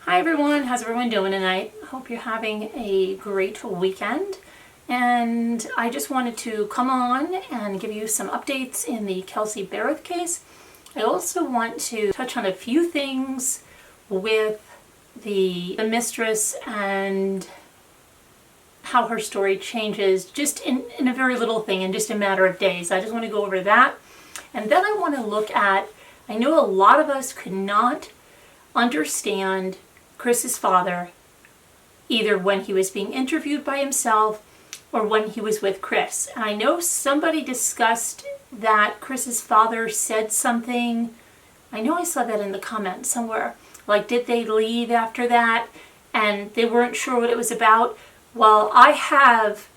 Hi everyone, how's everyone doing tonight? I hope you're having a great weekend. And I just wanted to come on and give you some updates in the Kelsey Berreth case. I also want to touch on a few things with the Mistress and how her story changes just in a very little thing, in just a matter of days. I just want to go over that. And then I want to look at, I know a lot of us could not understand Chris's father, either when he was being interviewed by himself or when he was with Chris. And I know somebody discussed that Chris's father said something, I know I saw that in the comments somewhere, like did they leave after that and they weren't sure what it was about. Well, I have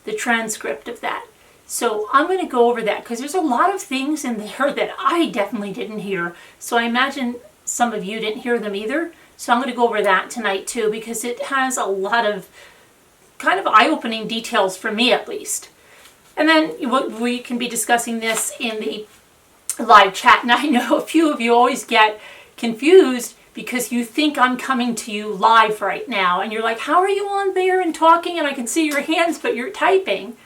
the transcript of that. So I'm going to go over that because there's a lot of things in there that I definitely didn't hear. So I imagine some of you didn't hear them either. So I'm going to go over that tonight too, because it has a lot of kind of eye-opening details for me at least. And then we can be discussing this in the live chat. And I know a few of you always get confused because you think I'm coming to you live right now. And you're like, how are you on there and talking and I can see your hands, but you're typing.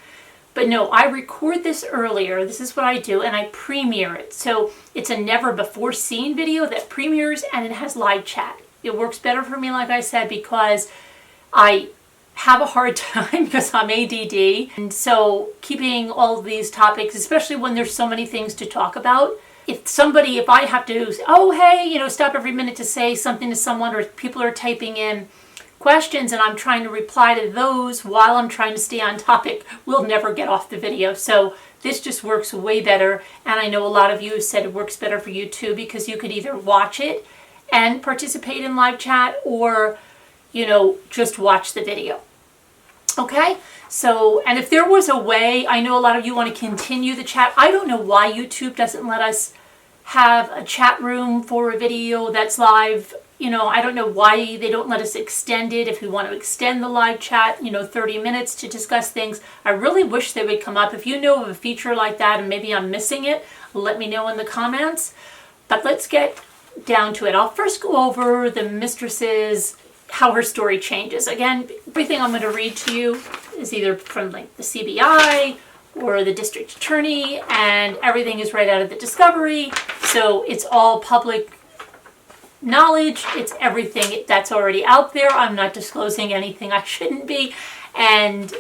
But no, I record this earlier. This is what I do, and I premiere it. So it's a never before seen video that premieres, and it has live chat. It works better for me, like I said, because I have a hard time because I'm ADD. And so keeping all of these topics, especially when there's so many things to talk about, if I have to, oh, hey, stop every minute to say something to someone, or people are typing in questions and I'm trying to reply to those while I'm trying to stay on topic, we'll never get off the video. So this just works way better. And I know a lot of you said it works better for you too, because you could either watch it and participate in live chat or, just watch the video. Okay? So, and if there was a way, I know a lot of you want to continue the chat. I don't know why YouTube doesn't let us have a chat room for a video that's live. I don't know why they don't let us extend it if we want to extend the live chat, 30 minutes to discuss things. I really wish they would come up. If you know of a feature like that and maybe I'm missing it, let me know in the comments. But let's get down to it. I'll first go over the Mistress's, how her story changes. Again, everything I'm going to read to you is either from like the CBI or the district attorney, and everything is right out of the discovery. So it's all public knowledge. It's everything that's already out there. I'm not disclosing anything I shouldn't be, and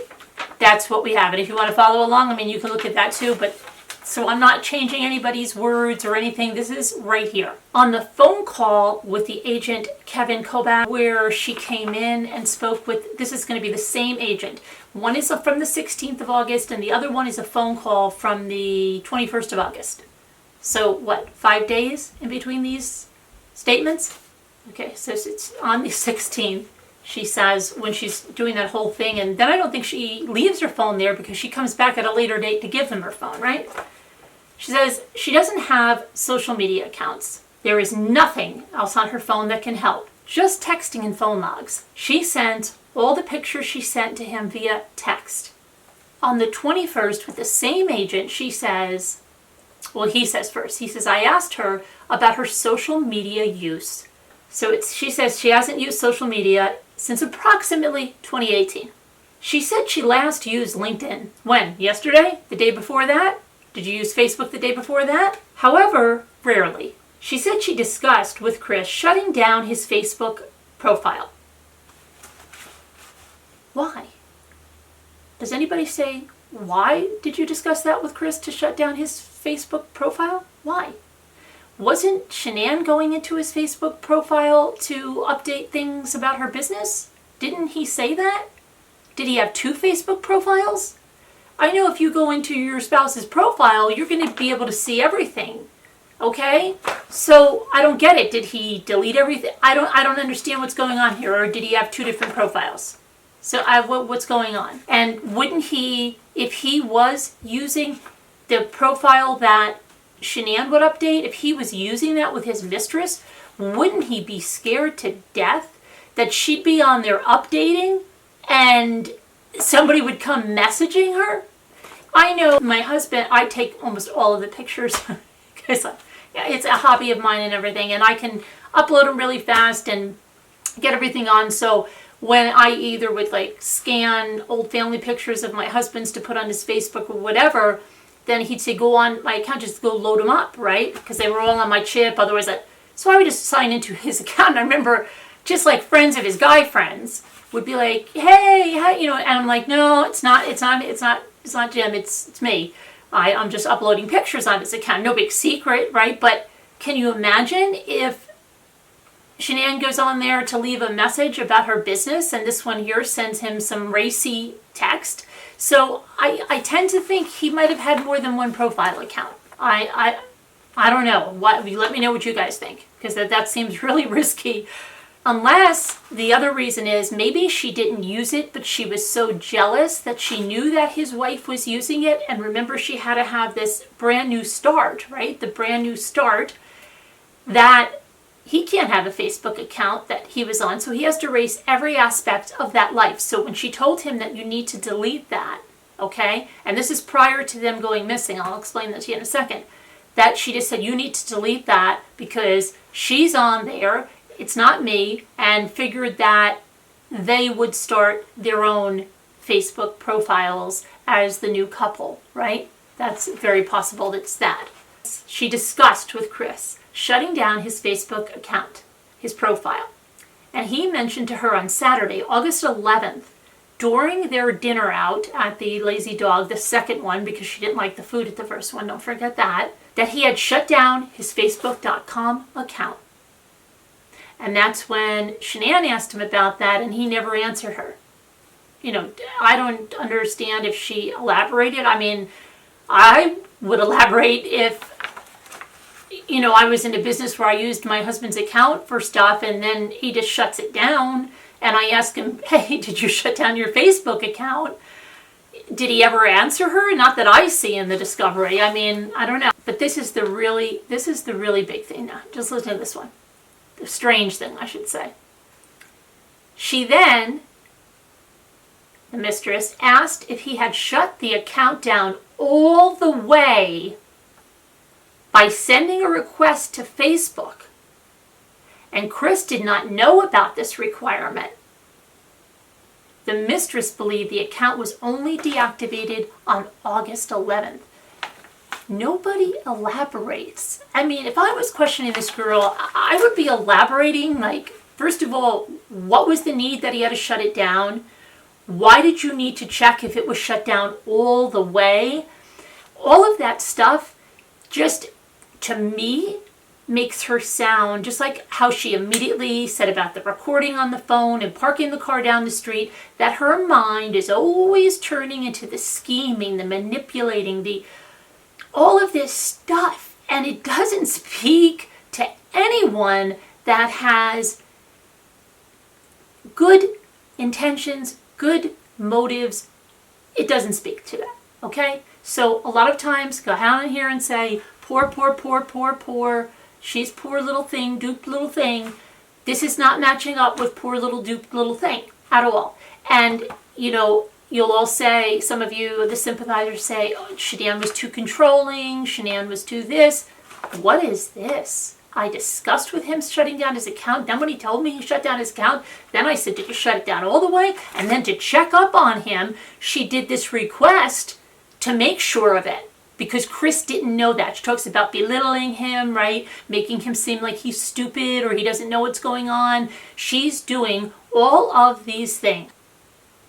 that's what we have. And if you want to follow along, you can look at that too, but so I'm not changing anybody's words or anything. This is right here. On the phone call with the agent Kevin Kobach, where she came in and spoke with, this is going to be the same agent. One is from the 16th of August and the other one is a phone call from the 21st of August. So what, 5 days in between these statements? Okay, so it's on the 16th. She says when she's doing that whole thing, and then I don't think she leaves her phone there because she comes back at a later date to give them her phone, right? She says she doesn't have social media accounts. There is nothing else on her phone that can help. Just texting and phone logs. She sent all the pictures she sent to him via text. On the 21st, with the same agent, she says, well, he says first, he says, I asked her about her social media use. So she says she hasn't used social media since approximately 2018. She said she last used LinkedIn. When? Yesterday? The day before that? Did you use Facebook the day before that? However, rarely. She said she discussed with Chris shutting down his Facebook profile. Why? Does anybody say, why did you discuss that with Chris to shut down his Facebook profile? Why? Wasn't Shanann going into his Facebook profile to update things about her business? Didn't he say that? Did he have 2 Facebook profiles? I know if you go into your spouse's profile, you're going to be able to see everything. Okay? So I don't get it. Did he delete everything? I don't understand what's going on here. Or did he have 2 different profiles? So what's going on? And wouldn't he, if he was using the profile that Shanann would update, if he was using that with his mistress, wouldn't he be scared to death that she'd be on there updating and somebody would come messaging her? I know my husband, I take almost all of the pictures because it's a hobby of mine and everything, and I can upload them really fast and get everything on. So when I either would like scan old family pictures of my husband's to put on his Facebook or whatever, then he'd say, go on my account, just go load them up, right? Because they were all on my chip. Otherwise, so I would just sign into his account. And I remember just like friends of his guy friends would be like, hey, and I'm like, no, it's not Jim, it's me. I'm just uploading pictures on his account. No big secret, right? But can you imagine if Shanann goes on there to leave a message about her business, and this one here sends him some racy text? So I tend to think he might have had more than one profile account. I don't know. Let me know what you guys think, because that seems really risky. Unless the other reason is maybe she didn't use it, but she was so jealous that she knew that his wife was using it. And remember, she had to have this brand new start, right? The brand new start, that he can't have a Facebook account that he was on, so he has to erase every aspect of that life. So when she told him that you need to delete that, okay, and this is prior to them going missing, I'll explain that to you in a second, that she just said, you need to delete that because she's on there, it's not me, and figured that they would start their own Facebook profiles as the new couple, right? That's very possible that's that. She discussed with Chris shutting down his Facebook account, his profile. And he mentioned to her on Saturday, August 11th, during their dinner out at the Lazy Dog, the second one, because she didn't like the food at the first one, don't forget that he had shut down his Facebook.com account. And that's when Shanann asked him about that, and he never answered her. I don't understand if she elaborated. I mean, I would elaborate if I was in a business where I used my husband's account for stuff, and then he just shuts it down, and I ask him, hey, did you shut down your Facebook account? Did he ever answer her? Not that I see in the discovery. I mean, I don't know. But this is the really big thing now. Just listen to this one. The strange thing, I should say. She then, the mistress, asked if he had shut the account down all the way by sending a request to Facebook. And Chris did not know about this requirement. The mistress believed the account was only deactivated on August 11th. Nobody elaborates. I mean, if I was questioning this girl, I would be elaborating, like, first of all, what was the need that he had to shut it down? Why did you need to check if it was shut down all the way? All of that stuff just, to me, makes her sound just like how she immediately said about the recording on the phone and parking the car down the street, that her mind is always turning into the scheming, the manipulating, all of this stuff. And it doesn't speak to anyone that has good intentions, good motives. It doesn't speak to that, okay? So a lot of times go down in here and say, poor, poor, poor, poor, poor. She's poor little thing, duped little thing. This is not matching up with poor little duped little thing at all. And, you'll all say, some of you, the sympathizers say, oh, Shanann was too controlling, Shanann was too this. What is this? I discussed with him shutting down his account. Then when he told me he shut down his account, then I said, did you shut it down all the way? And then to check up on him, she did this request to make sure of it. Because Chris didn't know that. She talks about belittling him, right? Making him seem like he's stupid or he doesn't know what's going on. She's doing all of these things.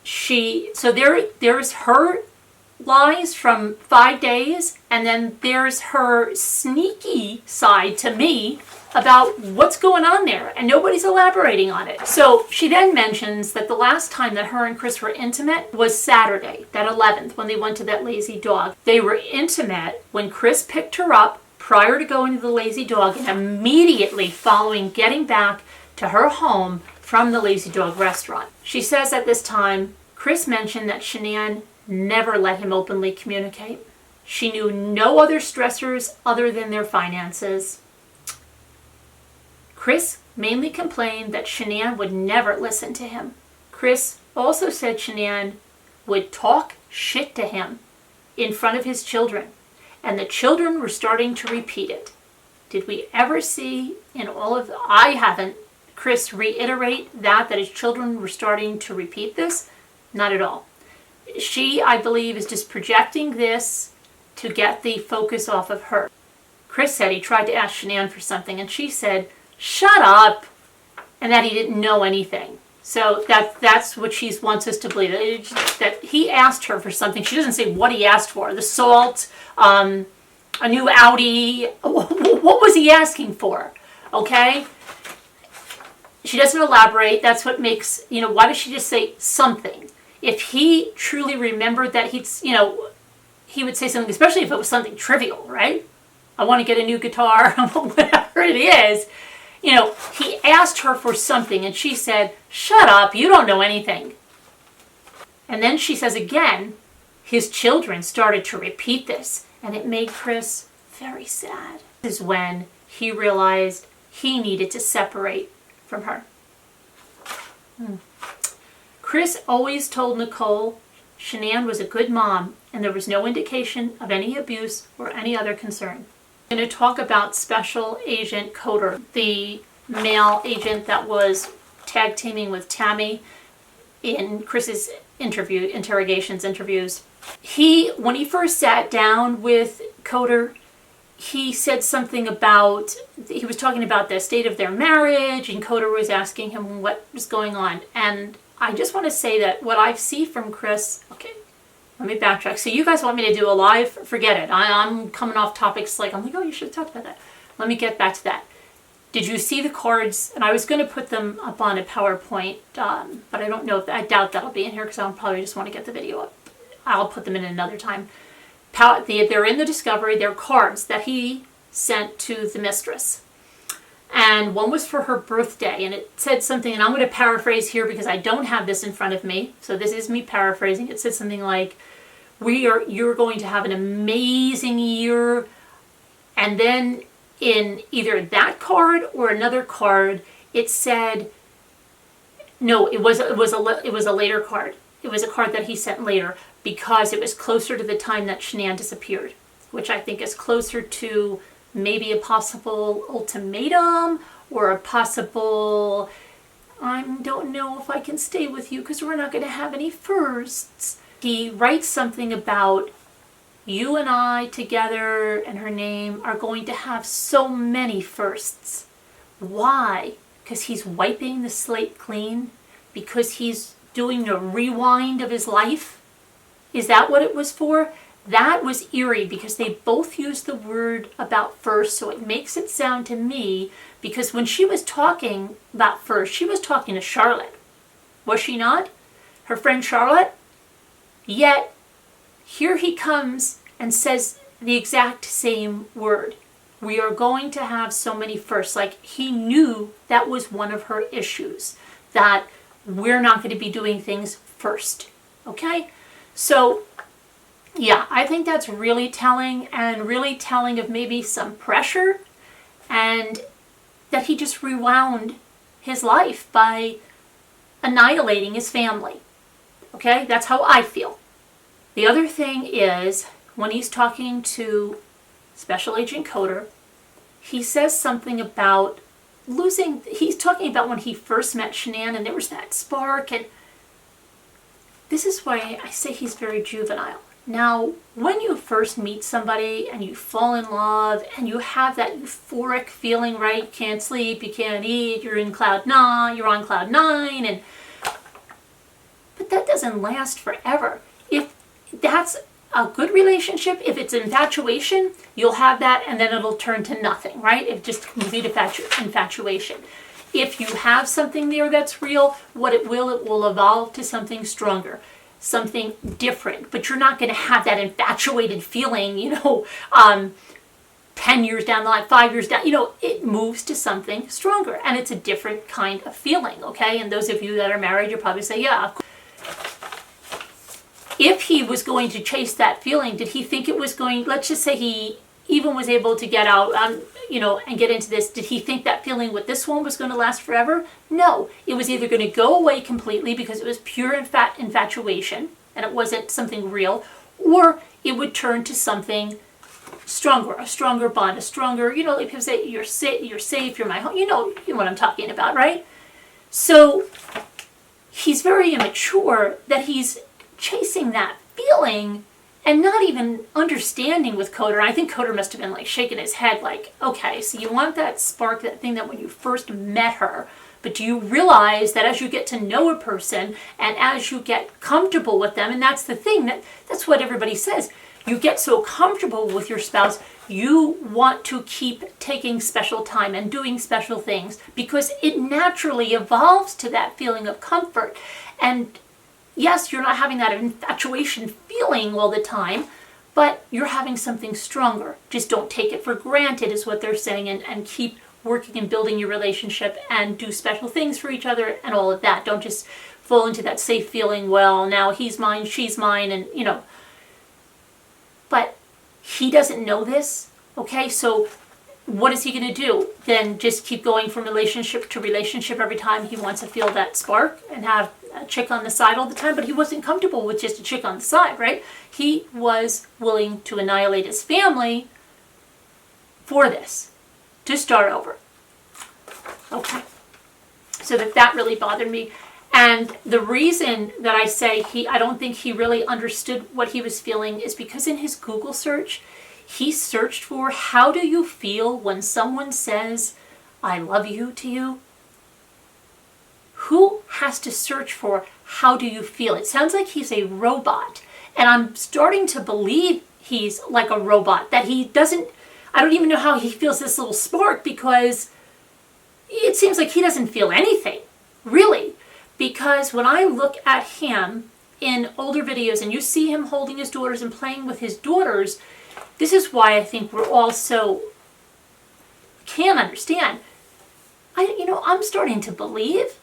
So there's her lies from 5 days, and then there's her sneaky side to me about what's going on there, and nobody's elaborating on it. So she then mentions that the last time that her and Chris were intimate was Saturday, that 11th, when they went to that Lazy Dog. They were intimate when Chris picked her up prior to going to the Lazy Dog, and immediately following getting back to her home from the Lazy Dog restaurant. She says at this time, Chris mentioned that Shanann never let him openly communicate. She knew no other stressors other than their finances. Chris mainly complained that Shanann would never listen to him. Chris also said Shanann would talk shit to him in front of his children, and the children were starting to repeat it. Did we ever see in all of I haven't, Chris reiterate that his children were starting to repeat this? Not at all. She, I believe, is just projecting this to get the focus off of her. Chris said he tried to ask Shanann for something, and she said, shut up, and that he didn't know anything. So that's what she wants us to believe, that he asked her for something. She doesn't say what he asked for. The salt, a new Audi. What was he asking for? Okay? She doesn't elaborate. That's what makes, why does she just say something? If he truly remembered that, he would say something, especially if it was something trivial, right? I want to get a new guitar, whatever it is. He asked her for something and she said, shut up, you don't know anything. And then she says again, his children started to repeat this, and it made Chris very sad. This is when he realized he needed to separate from her. Chris always told Nicole Shanann was a good mom and there was no indication of any abuse or any other concern. I'm going to talk about Special Agent Coder, the male agent that was tag teaming with Tammy in Chris's interrogations interviews. When he first sat down with Coder, he said something about, he was talking about the state of their marriage, and Coder was asking him what was going on. And I just want to say that what I see from Chris, okay, let me backtrack. So you guys want me to do a live? Forget it. I'm coming off topics I'm like, oh, you should have talked about that. Let me get back to that. Did you see the cards? And I was going to put them up on a PowerPoint, but I don't know I doubt that'll be in here because I'll probably just want to get the video up. I'll put them in another time. They're in the discovery. They're cards that he sent to the Mistress. And one was for her birthday, and it said something, and I'm going to paraphrase here because I don't have this in front of me. So this is me paraphrasing. It said something like, you're going to have an amazing year. And then in either that card or another card, it said, no, it was a later card. It was a card that he sent later because it was closer to the time that Shanann disappeared, which I think is closer to maybe a possible ultimatum or a possible, I don't know if I can stay with you because we're not going to have any firsts. He writes something about you and I together and her name are going to have so many firsts. Why? Because he's wiping the slate clean? Because he's doing a rewind of his life? Is that what it was for? That was eerie because they both used the word about first, so it makes it sound to me, because when she was talking about first, she was talking to Charlotte. Was she not? Her friend Charlotte? Yet, here he comes and says the exact same word. We are going to have so many firsts. Like he knew that was one of her issues, that we're not going to be doing things first. Okay? So, yeah, I think that's really telling, and really telling of maybe some pressure, and that he just rewound his life by annihilating his family. Okay? That's how I feel. The other thing is, when he's talking to Special Agent Coder, he says something about he's talking about when he first met Shanann and there was that spark, and this is why I say he's very juvenile. Now, when you first meet somebody and you fall in love and you have that euphoric feeling, right? You can't sleep, you can't eat, you're on cloud nine, but that doesn't last forever. If that's a good relationship, if it's infatuation, you'll have that and then it'll turn to nothing, right? If just complete infatuation. If you have something there that's real, it will evolve to something stronger, something different. But you're not going to have that infatuated feeling, 10 years down the line, 5 years down, it moves to something stronger. And it's a different kind of feeling, okay? And those of you that are married, you'll probably say, yeah, of course. If he was going to chase that feeling, did he think it was going, let's just say he even was able to get out, and get into this, did he think that feeling with this one was going to last forever? No. It was either going to go away completely because it was pure infatuation and it wasn't something real, or it would turn to something stronger, a stronger bond, a stronger, like people say, you're safe, you're my home, you know what I'm talking about, right? So he's very immature that he's chasing that feeling and not even understanding with Coder. I think Coder must have been like shaking his head like, okay, so you want that spark, that thing that when you first met her, but do you realize that as you get to know a person and as you get comfortable with them, and that's the thing, that's what everybody says, you get so comfortable with your spouse, you want to keep taking special time and doing special things because it naturally evolves to that feeling of comfort. And yes, you're not having that infatuation feeling all the time, but you're having something stronger. Just don't take it for granted is what they're saying, and keep working and building your relationship and do special things for each other and all of that. Don't just fall into that safe feeling, well, now he's mine, she's mine, and But he doesn't know this, okay? So what is he going to do? Then just keep going from relationship to relationship every time he wants to feel that spark and have a chick on the side all the time? But he wasn't comfortable with just a chick on the side, right? He was willing to annihilate his family for this, to start over. Okay. So that really bothered me. And the reason that I say I don't think he really understood what he was feeling is because in his Google search, he searched for, how do you feel when someone says, I love you to you? Who has to search for, how do you feel? It sounds like he's a robot. And I'm starting to believe he's like a robot, that he doesn't, I don't even know how he feels this little spark, because it seems like he doesn't feel anything, really. Because when I look at him in older videos and you see him holding his daughters and playing with his daughters, this is why I think we're all so, can't understand. I'm starting to believe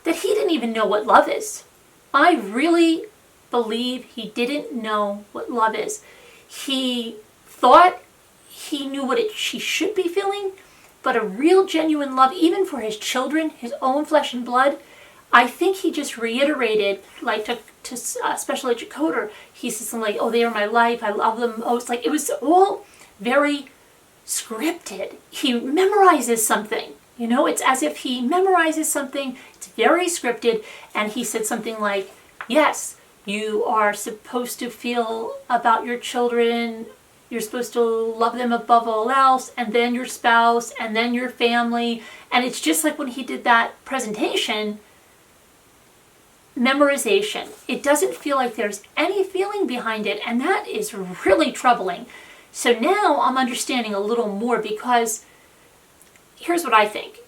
that he didn't even know what love is. I really believe he didn't know what love is. He thought he knew what she should be feeling, but a real genuine love, even for his children, his own flesh and blood, I think he just reiterated, like to Special Agent Coder, he says something like, oh, they are my life, I love them. Oh, it's like, it was all very scripted. He memorizes something, it's as if he memorizes something. It's very scripted. And he said something like, yes, you are supposed to feel about your children, you're supposed to love them above all else, and then your spouse, and then your family. And it's just like when he did that presentation, memorization. It doesn't feel like there's any feeling behind it, and that is really troubling. So now I'm understanding a little more, because here's what I think.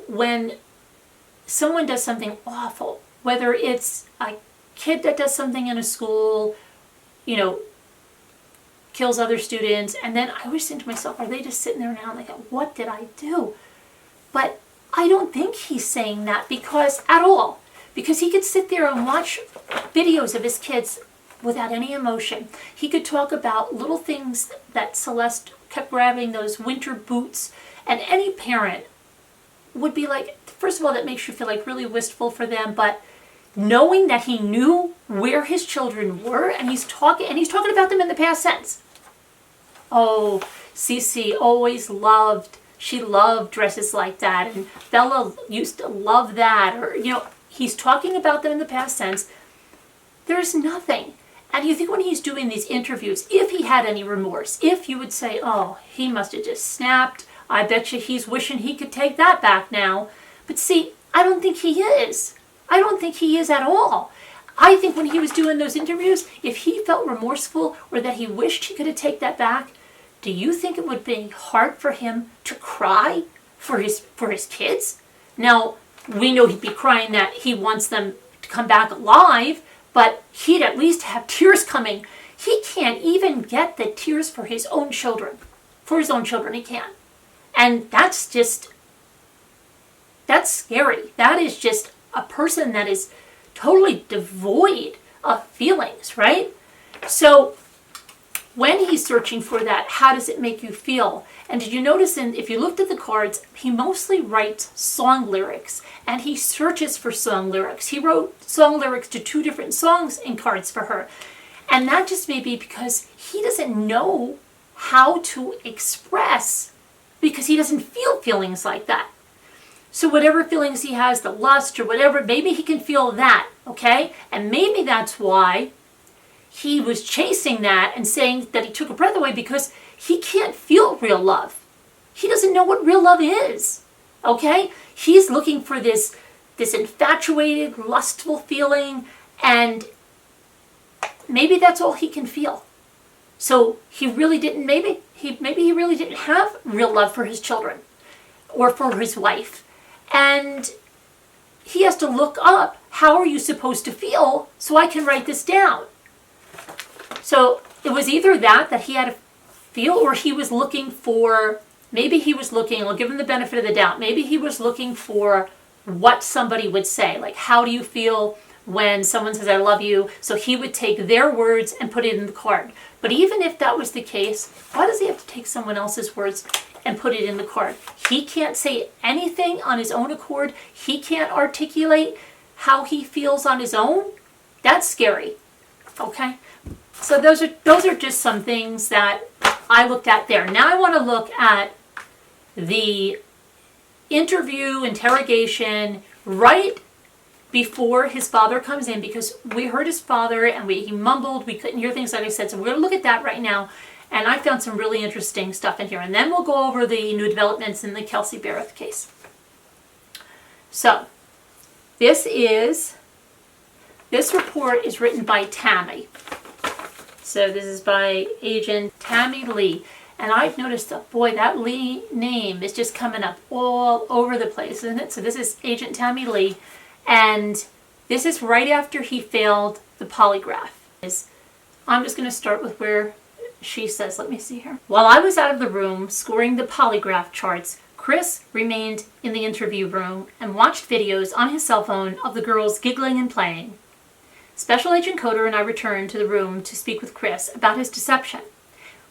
When someone does something awful, whether it's a kid that does something in a school, kills other students, and then I always think to myself, are they just sitting there now like, what did I do? But I don't think he's saying that at all. Because he could sit there and watch videos of his kids without any emotion. He could talk about little things that Celeste kept grabbing, those winter boots, and any parent would be like, first of all, that makes you feel like really wistful for them, but knowing that he knew where his children were, and he's talking about them in the past tense. Oh, Cece always she loved dresses like that, and Bella used to love that, or, he's talking about them in the past tense. There's nothing. And you think when he's doing these interviews, if he had any remorse, if you would say, oh, he must have just snapped, I bet you he's wishing he could take that back now. But see, I don't think he is. I don't think he is at all. I think when he was doing those interviews, if he felt remorseful or that he wished he could have taken that back, do you think it would be hard for him to cry for his kids? Now, we know he'd be crying that he wants them to come back alive, but he'd at least have tears coming. He can't even get the tears for his own children. For his own children, he can't. And that's scary. That is just a person that is totally devoid of feelings, right? So when he's searching for that, how does it make you feel? And did you notice, if you looked at the cards, he mostly writes song lyrics, and he searches for song lyrics. He wrote song lyrics to 2 different songs in cards for her. And that just may be because he doesn't know how to express, because he doesn't feel feelings like that. So whatever feelings he has, the lust or whatever, maybe he can feel that, okay? And maybe that's why he was chasing that and saying that he took a breath away, because he can't feel real love. He doesn't know what real love is, okay? He's looking for this infatuated, lustful feeling, and maybe that's all he can feel. So he really didn't, maybe he really didn't have real love for his children or for his wife. And he has to look up, how are you supposed to feel, so I can write this down. So it was either that he had to feel, or he was looking for, maybe he was looking, I'll give him the benefit of the doubt, maybe he was looking for what somebody would say, like, how do you feel when someone says I love you? So he would take their words and put it in the card. But even if that was the case, why does he have to take someone else's words and put it in the card? He can't say anything on his own accord. He can't articulate how he feels on his own. That's scary. Okay? So those are just some things that I looked at there. Now I want to look at the interrogation right before his father comes in, because we heard his father and he mumbled, we couldn't hear things like I said, so we're going to look at that right now, and I found some really interesting stuff in here, and then we'll go over the new developments in the Kelsey Berreth case. So, this report is written by Tammy. So this is by Agent Tammy Lee. And I've noticed that, boy, that Lee name is just coming up all over the place, isn't it? So this is Agent Tammy Lee. And this is right after he failed the polygraph. I'm just going to start with where she says, let me see here. While I was out of the room scoring the polygraph charts, Chris remained in the interview room and watched videos on his cell phone of the girls giggling and playing. Special Agent Coder and I returned to the room to speak with Chris about his deception.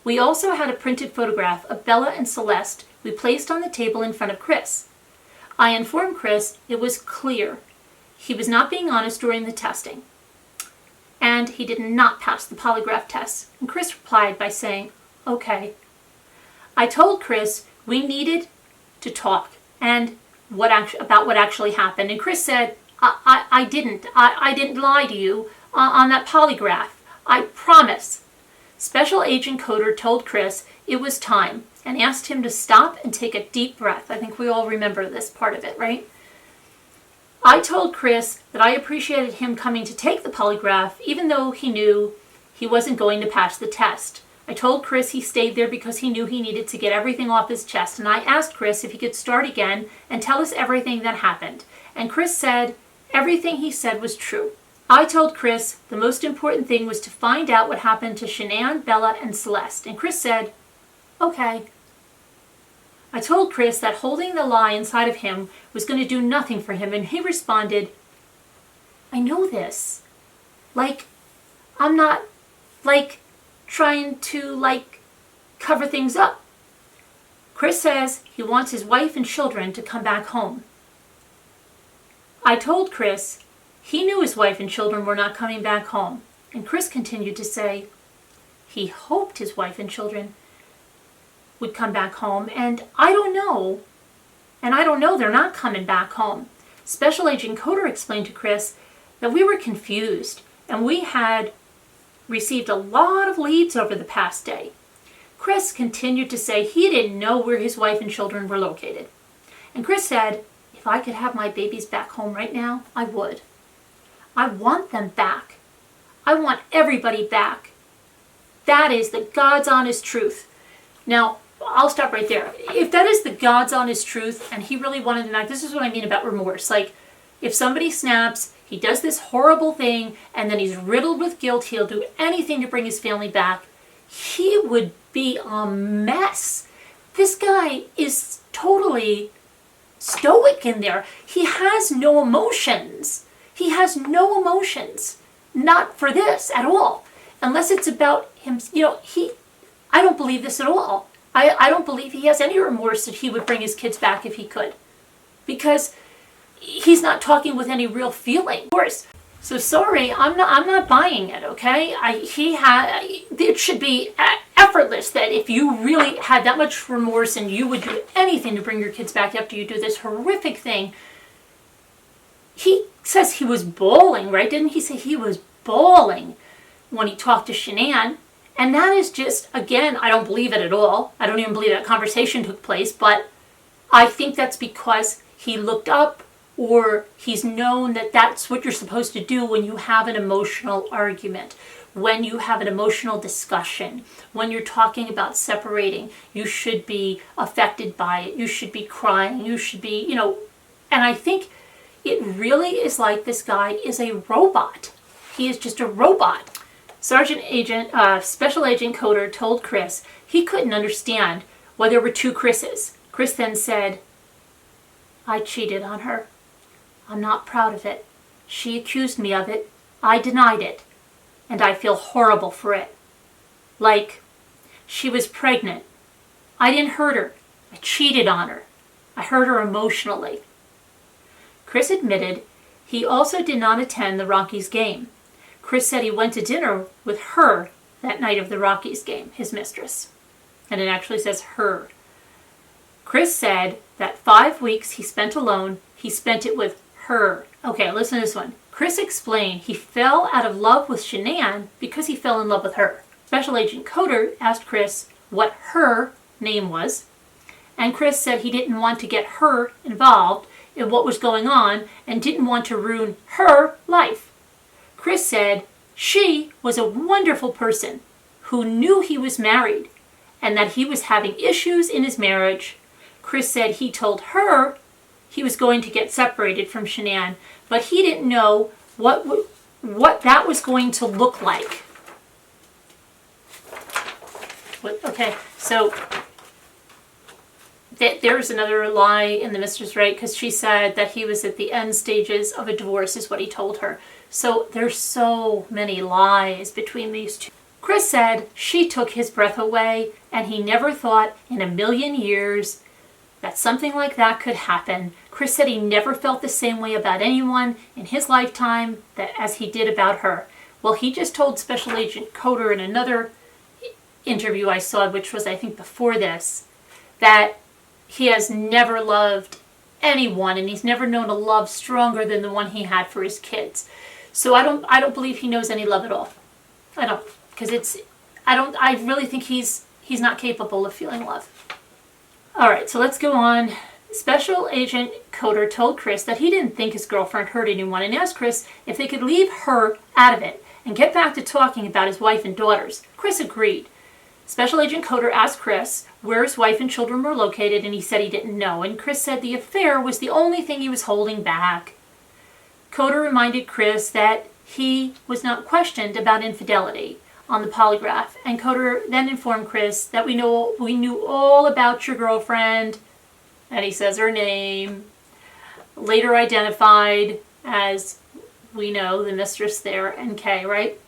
We also had a printed photograph of Bella and Celeste we placed on the table in front of Chris. I informed Chris it was clear he was not being honest during the testing, and he did not pass the polygraph test. And Chris replied by saying, okay. I told Chris we needed to talk and about what actually happened. And Chris said, I didn't lie to you on that polygraph. I promise. Special Agent Coder told Chris it was time and asked him to stop and take a deep breath. I think we all remember this part of it, right? I told Chris that I appreciated him coming to take the polygraph, even though he knew he wasn't going to pass the test. I told Chris he stayed there because he knew he needed to get everything off his chest, and I asked Chris if he could start again and tell us everything that happened. And Chris said everything he said was true. I told Chris the most important thing was to find out what happened to Shanann, Bella, and Celeste, and Chris said, okay. I told Chris that holding the lie inside of him was going to do nothing for him, and he responded, I know this. Like, I'm not, trying to, cover things up. Chris says he wants his wife and children to come back home. I told Chris he knew his wife and children were not coming back home, and Chris continued to say he hoped his wife and children would come back home, and I don't know they're not coming back home. Special Agent Coder explained to Chris that we were confused, and we had received a lot of leads over the past day. Chris continued to say he didn't know where his wife and children were located. And Chris said, if I could have my babies back home right now, I would. I want them back. I want everybody back. That is the God's honest truth. Now, I'll stop right there. If that is the God's honest truth, and he really wanted them back, this is what I mean about remorse. Like, if somebody snaps, he does this horrible thing, and then he's riddled with guilt, he'll do anything to bring his family back, he would be a mess. This guy is totally stoic in there. He has no emotions. He has no emotions. Not for this at all. Unless it's about him, I don't believe this at all. I don't believe he has any remorse that he would bring his kids back if he could. Because he's not talking with any real feeling. Of course, So sorry, I'm not buying it, okay? It should be effortless that if you really had that much remorse and you would do anything to bring your kids back after you do this horrific thing. He says he was bawling, right? Didn't he say he was bawling when he talked to Shanann? And that is just, again, I don't believe it at all. I don't even believe that conversation took place, but I think that's because he looked up, or he's known that that's what you're supposed to do when you have an emotional argument, when you have an emotional discussion, when you're talking about separating. You should be affected by it. You should be crying. You should be, and I think it really is like this guy is a robot. He is just a robot. Special Agent Coder told Chris he couldn't understand why there were two Chris's. Chris then said, "I cheated on her. I'm not proud of it. She accused me of it. I denied it. And I feel horrible for it. Like, she was pregnant. I didn't hurt her. I cheated on her. I hurt her emotionally." Chris admitted he also did not attend the Rockies game. Chris said he went to dinner with her that night of the Rockies game, his mistress. And it actually says her. Chris said that 5 weeks he spent alone, he spent it with her. Okay, listen to this one. Chris explained he fell out of love with Shanann because he fell in love with her. Special Agent Coder asked Chris what her name was, and Chris said he didn't want to get her involved in what was going on and didn't want to ruin her life. Chris said she was a wonderful person who knew he was married and that he was having issues in his marriage. Chris said he told her he was going to get separated from Shanann, but he didn't know what that was going to look like. Okay, so there's another lie in the Mistress, right? Because she said that he was at the end stages of a divorce is what he told her. So there's so many lies between these two. Chris said she took his breath away and he never thought in a million years that something like that could happen. Chris said he never felt the same way about anyone in his lifetime as he did about her. Well, he just told Special Agent Coder in another interview I saw, which was I think before this, that he has never loved anyone and he's never known a love stronger than the one he had for his kids. So I don't believe he knows any love at all. I don't, because I really think he's not capable of feeling love. All right, so let's go on. Special Agent Coder told Chris that he didn't think his girlfriend hurt anyone and asked Chris if they could leave her out of it and get back to talking about his wife and daughters. Chris agreed. Special Agent Coder asked Chris where his wife and children were located, and he said he didn't know. And Chris said the affair was the only thing he was holding back. Coder reminded Chris that he was not questioned about infidelity on the polygraph, and Coder then informed Chris that we knew all about your girlfriend, and he says her name, later identified as, we know, the Mistress there, NK, right?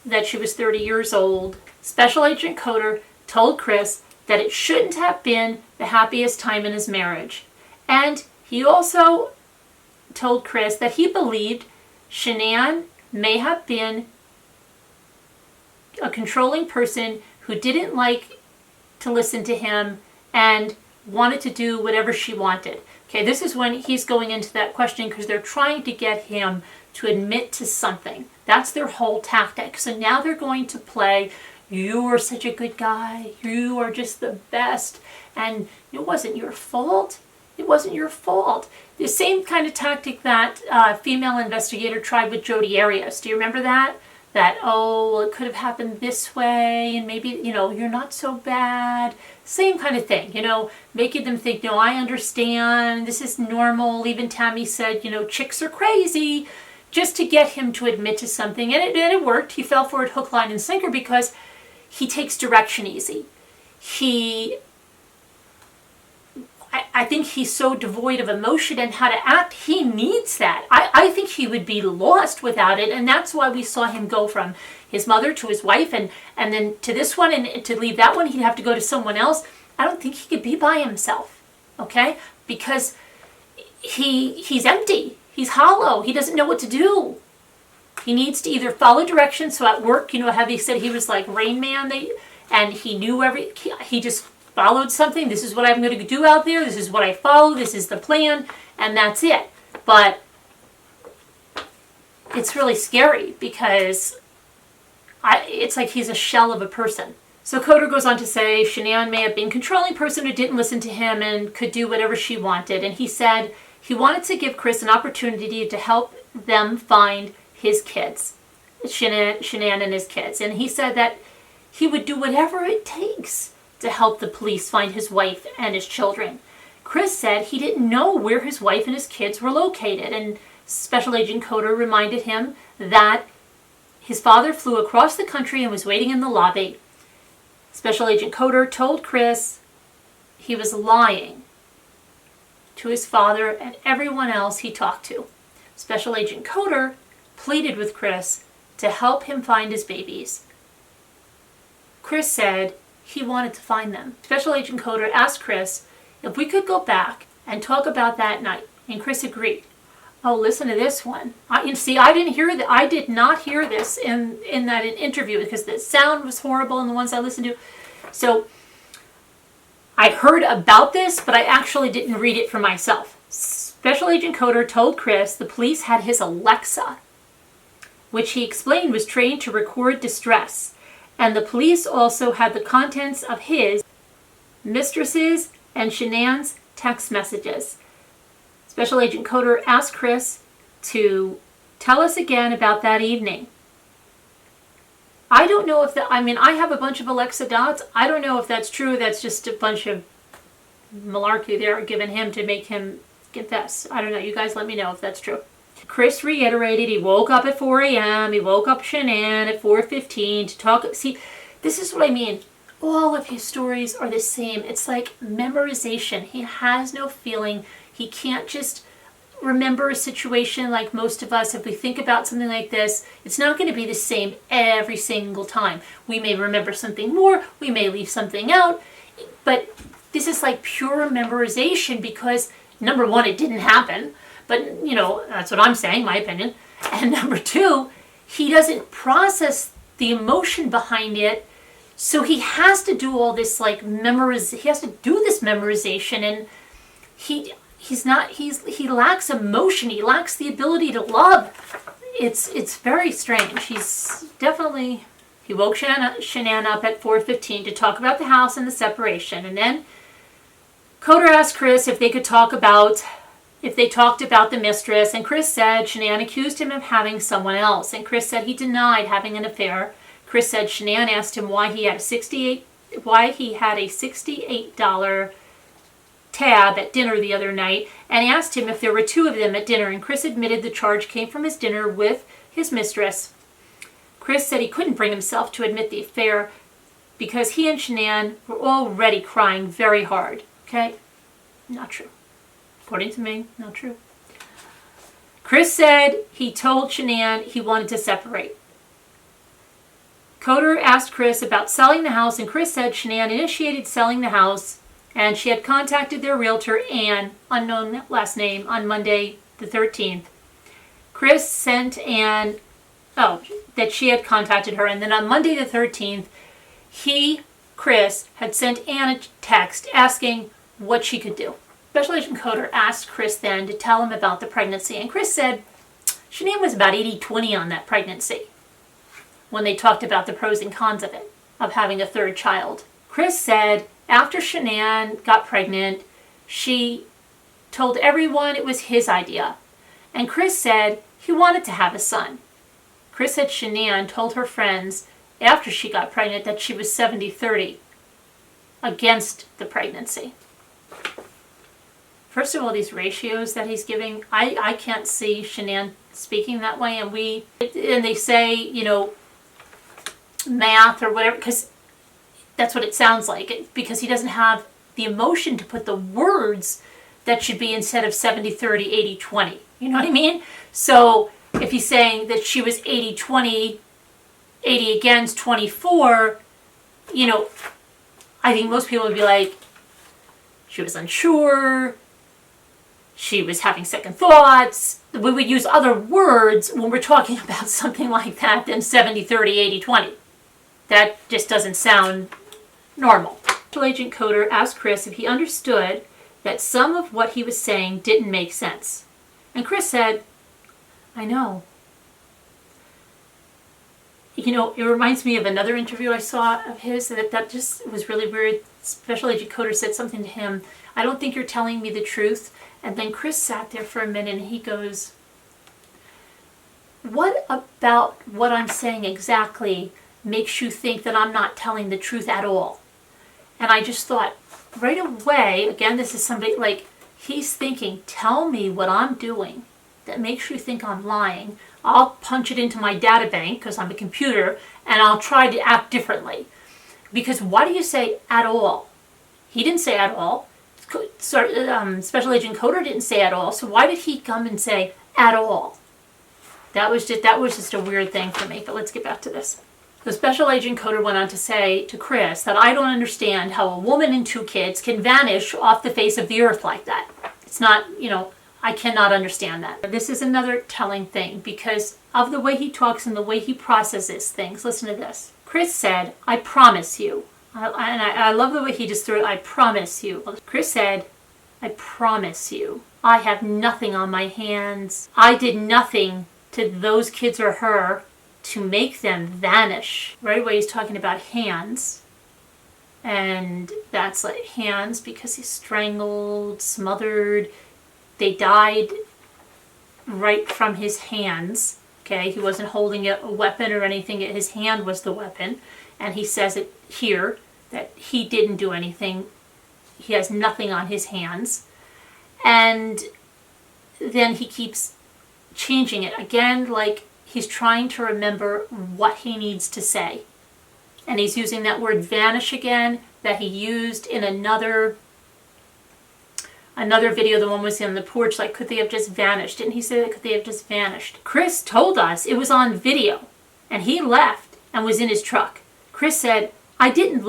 That she was 30 years old. Special Agent Coder told Chris that it shouldn't have been the happiest time in his marriage. And he also told Chris that he believed Shanann may have been a controlling person who didn't like to listen to him and wanted to do whatever she wanted. Okay, this is when he's going into that question because they're trying to get him to admit to something. That's their whole tactic. So now they're going to play, you are such a good guy, you are just the best, and it wasn't your fault. It wasn't your fault. The same kind of tactic that female investigator tried with Jodi Arias. Do you remember that? That, oh, it could have happened this way, and maybe, you're not so bad. Same kind of thing, making them think, no, I understand, this is normal. Even Tammy said, chicks are crazy, just to get him to admit to something. And it worked. He fell for it hook, line, and sinker because he takes direction easy. I think he's so devoid of emotion and how to act, he needs that. I think he would be lost without it, and that's why we saw him go from his mother to his wife and then to this one, and to leave that one, he'd have to go to someone else. I don't think he could be by himself, okay? Because he's empty. He's hollow. He doesn't know what to do. He needs to either follow directions. So at work, how they said he was like Rain Man, and he knew he just followed something. This is what I'm going to do out there. This is what I follow. This is the plan, and that's it. But it's really scary because it's like he's a shell of a person. So Coder goes on to say Shanann may have been a controlling person who didn't listen to him and could do whatever she wanted. And he said he wanted to give Chris an opportunity to help them find his kids, Shanann and his kids. And he said that he would do whatever it takes to help the police find his wife and his children. Chris said he didn't know where his wife and his kids were located. And Special Agent Coder reminded him that his father flew across the country and was waiting in the lobby. Special Agent Coder told Chris he was lying to his father and everyone else he talked to. Special Agent Coder pleaded with Chris to help him find his babies. Chris said he wanted to find them. Special Agent Coder asked Chris if we could go back and talk about that night, and Chris agreed. Oh, listen to this one. I did not hear this in that interview because the sound was horrible in the ones I listened to. So I heard about this, but I actually didn't read it for myself. Special Agent Coder told Chris the police had his Alexa, which he explained was trained to record distress. And the police also had the contents of his, Mistress's, and Shanann's text messages. Special Agent Coder asked Chris to tell us again about that evening. I don't know if I have a bunch of Alexa dots. I don't know if that's true. That's just a bunch of malarkey they're giving him to make him confess. I don't know. You guys let me know if that's true. Chris reiterated he woke up at 4 a.m. He woke up Shanann at 4:15 to talk. See, this is what I mean. All of his stories are the same. It's like memorization. He has no feeling. He can't just remember a situation like most of us. If we think about something like this, it's not going to be the same every single time. We may remember something more. We may leave something out. But this is like pure memorization because, number one, it didn't happen. But, that's what I'm saying, my opinion. And number two, he doesn't process the emotion behind it. So he has to do all this he has to do this memorization, and he lacks emotion. He lacks the ability to love. It's very strange. He woke Shanann up at 4:15 to talk about the house and the separation. And then Coder asked Chris if they talked about the Mistress, and Chris said Shanann accused him of having someone else, and Chris said he denied having an affair. Chris said Shanann asked him why he had a $68 tab at dinner the other night, and asked him if there were two of them at dinner, and Chris admitted the charge came from his dinner with his mistress. Chris said he couldn't bring himself to admit the affair because he and Shanann were already crying very hard. Okay? Not true. According to me, not true. Chris said he told Shanann he wanted to separate. Coder asked Chris about selling the house, and Chris said Shanann initiated selling the house, and she had contacted their realtor, Ann, unknown last name, on Monday the 13th. Chris sent Ann, that she had contacted her, and then on Monday the 13th, Chris, had sent Ann a text asking what she could do. Special Agent Coder asked Chris then to tell him about the pregnancy, and Chris said Shanann was about 80-20 on that pregnancy when they talked about the pros and cons of it, of having a third child. Chris said after Shanann got pregnant, she told everyone it was his idea, and Chris said he wanted to have a son. Chris said Shanann told her friends after she got pregnant that she was 70-30 against the pregnancy. First of all, these ratios that he's giving, I can't see Shanann speaking that way. And they say, math or whatever, because that's what it sounds like. Because he doesn't have the emotion to put the words that should be instead of 70-30, 80-20. You know what I mean? So if he's saying that she was 80-20, 80 against 24, I think most people would be like, she was unsure. she was having second thoughts. We would use other words when we're talking about something like that than 70-30, 80-20. That just doesn't sound normal. Special Agent Coder asked Chris if he understood that some of what he was saying didn't make sense. And Chris said, I know. You know, it reminds me of another interview I saw of his that just was really weird. Special Agent Coder said something to him, I don't think you're telling me the truth. And then Chris sat there for a minute and he goes, what about what I'm saying exactly makes you think that I'm not telling the truth at all? And I just thought right away, again, this is somebody like, he's thinking, tell me what I'm doing that makes you think I'm lying. I'll punch it into my data bank because I'm a computer and I'll try to act differently. Because why do you say at all? He didn't say at all. Special Agent Coder didn't say at all. So why did he come and say at all? That was just a weird thing for me. But let's get back to this. The Special Agent Coder went on to say to Chris that I don't understand how a woman and 2 kids can vanish off the face of the earth like that. It's not, I cannot understand that. This is another telling thing because of the way he talks and the way he processes things. Listen to this. Chris said, I promise you. I love the way he just threw it, I promise you. Chris said, I promise you. I have nothing on my hands. I did nothing to those kids or her to make them vanish. Right away he's talking about hands. And that's like hands because he's strangled, smothered. They died right from his hands. Okay, he wasn't holding a weapon or anything. His hand was the weapon. And he says it here that he didn't do anything. He has nothing on his hands. And then he keeps changing it again, like he's trying to remember what he needs to say. And he's using that word vanish again that he used in another video. The one was on the porch, like, could they have just vanished? Didn't he say that? Could they have just vanished? Chris told us it was on video. And he left and was in his truck. Chris said, I didn't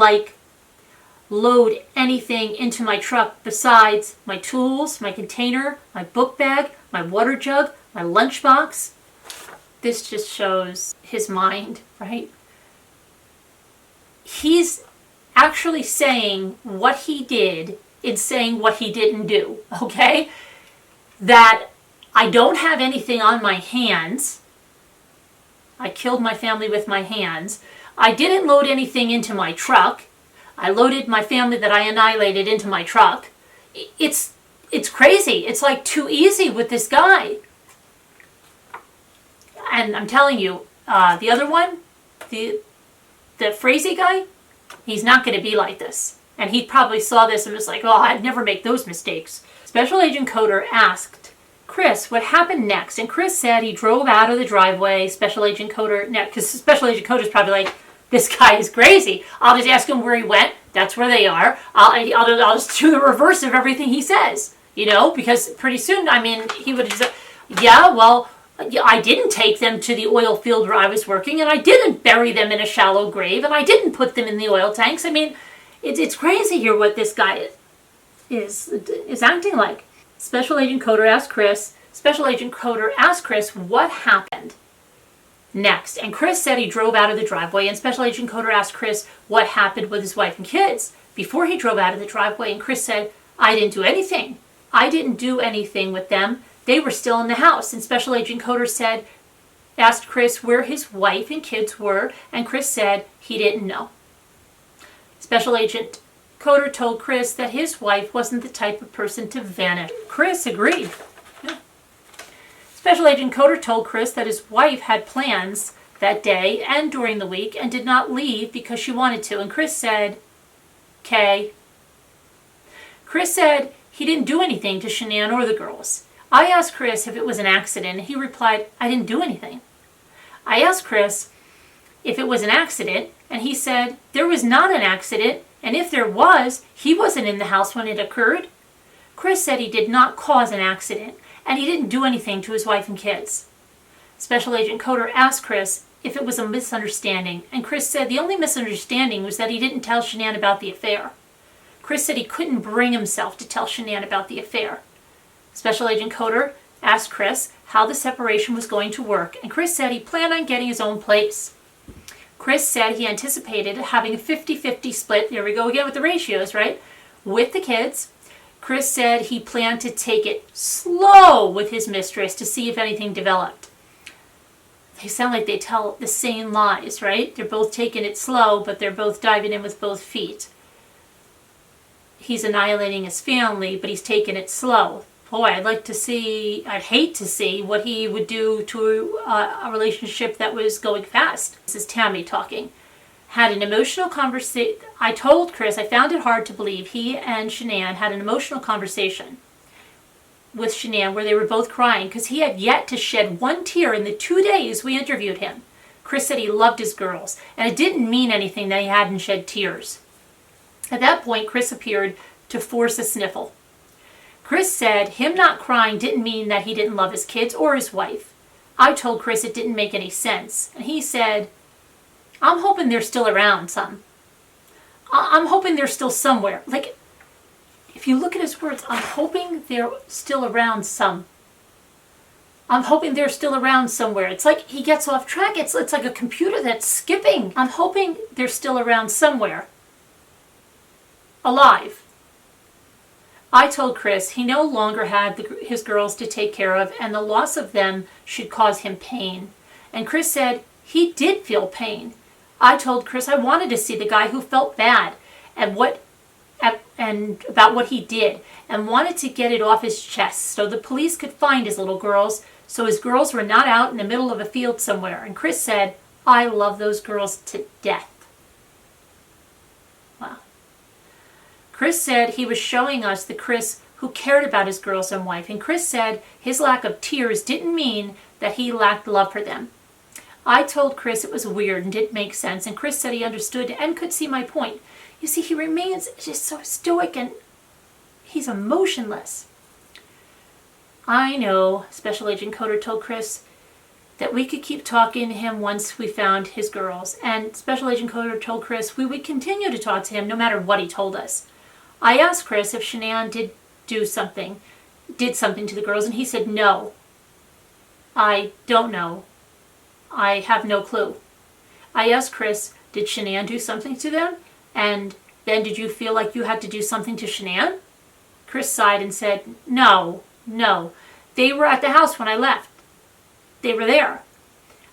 load anything into my truck besides my tools, my container, my book bag, my water jug, my lunchbox. This just shows his mind, right? He's actually saying what he did in saying what he didn't do, okay? That I don't have anything on my hands. I killed my family with my hands. I didn't load anything into my truck. I loaded my family that I annihilated into my truck. It's crazy. It's like too easy with this guy. And I'm telling you, the other one, the Frazee guy, he's not going to be like this. And he probably saw this and was like, oh, I'd never make those mistakes. Special Agent Coder asked Chris what happened next. And Chris said he drove out of the driveway. Special Agent Coder, because Special Agent Coder's probably like, this guy is crazy. I'll just ask him where he went. That's where they are. I'll just do the reverse of everything he says, because pretty soon, he would have said, yeah, well, I didn't take them to the oil field where I was working, and I didn't bury them in a shallow grave, and I didn't put them in the oil tanks. It's crazy here what this guy is acting like. Special Agent Coder asked Chris what happened next. And Chris said he drove out of the driveway, and Special Agent Coder asked Chris what happened with his wife and kids before he drove out of the driveway, and Chris said, I didn't do anything. I didn't do anything with them. They were still in the house. And Special Agent Coder asked Chris where his wife and kids were, and Chris said he didn't know. Special Agent Coder told Chris that his wife wasn't the type of person to vanish. Chris agreed. Yeah. Special Agent Coder told Chris that his wife had plans that day and during the week and did not leave because she wanted to. And Chris said, okay. Chris said he didn't do anything to Shanann or the girls. I asked Chris if it was an accident. He replied, I didn't do anything. I asked Chris if it was an accident, and he said there was not an accident, and if there was, he wasn't in the house when it occurred. Chris said he did not cause an accident, and he didn't do anything to his wife and kids. Special Agent Coder asked Chris if it was a misunderstanding, and Chris said the only misunderstanding was that he didn't tell Shanann about the affair. Chris said he couldn't bring himself to tell Shanann about the affair. Special Agent Coder asked Chris how the separation was going to work, and Chris said he planned on getting his own place. Chris said he anticipated having a 50-50 split, there we go again with the ratios, right, with the kids. Chris said he planned to take it slow with his mistress to see if anything developed. They sound like they tell the same lies, right? They're both taking it slow, but they're both diving in with both feet. He's annihilating his family, but he's taking it slow. Boy, I'd hate to see what he would do to a relationship that was going fast. This is Tammy talking. Had an emotional conversation. I told Chris I found it hard to believe he and Shanann had an emotional conversation with Shanann where they were both crying because he had yet to shed one tear in the 2 days we interviewed him. Chris said he loved his girls, and it didn't mean anything that he hadn't shed tears. At that point, Chris appeared to force a sniffle. Chris said him not crying didn't mean that he didn't love his kids or his wife. I told Chris it didn't make any sense, and he said, I'm hoping they're still around some. I'm hoping they're still somewhere. Like, if you look at his words, I'm hoping they're still around some. I'm hoping they're still around somewhere. It's like he gets off track. It's like a computer that's skipping. I'm hoping they're still around somewhere. Alive. I told Chris he no longer had his girls to take care of, and the loss of them should cause him pain. And Chris said he did feel pain. I told Chris I wanted to see the guy who felt bad and about what he did, and wanted to get it off his chest so the police could find his little girls, so his girls were not out in the middle of a field somewhere. And Chris said, I love those girls to death. Wow. Chris said he was showing us the Chris who cared about his girls and wife, and Chris said his lack of tears didn't mean that he lacked love for them. I told Chris it was weird and didn't make sense, and Chris said he understood and could see my point. You see, he remains just so stoic and he's emotionless. I know, Special Agent Coder told Chris, that we could keep talking to him once we found his girls, and Special Agent Coder told Chris we would continue to talk to him no matter what he told us. I asked Chris if Shanann did something to the girls, and he said no. I don't know. I have no clue. I asked Chris, did Shanann do something to them? And then did you feel like you had to do something to Shanann? Chris sighed and said, no. They were at the house when I left. They were there.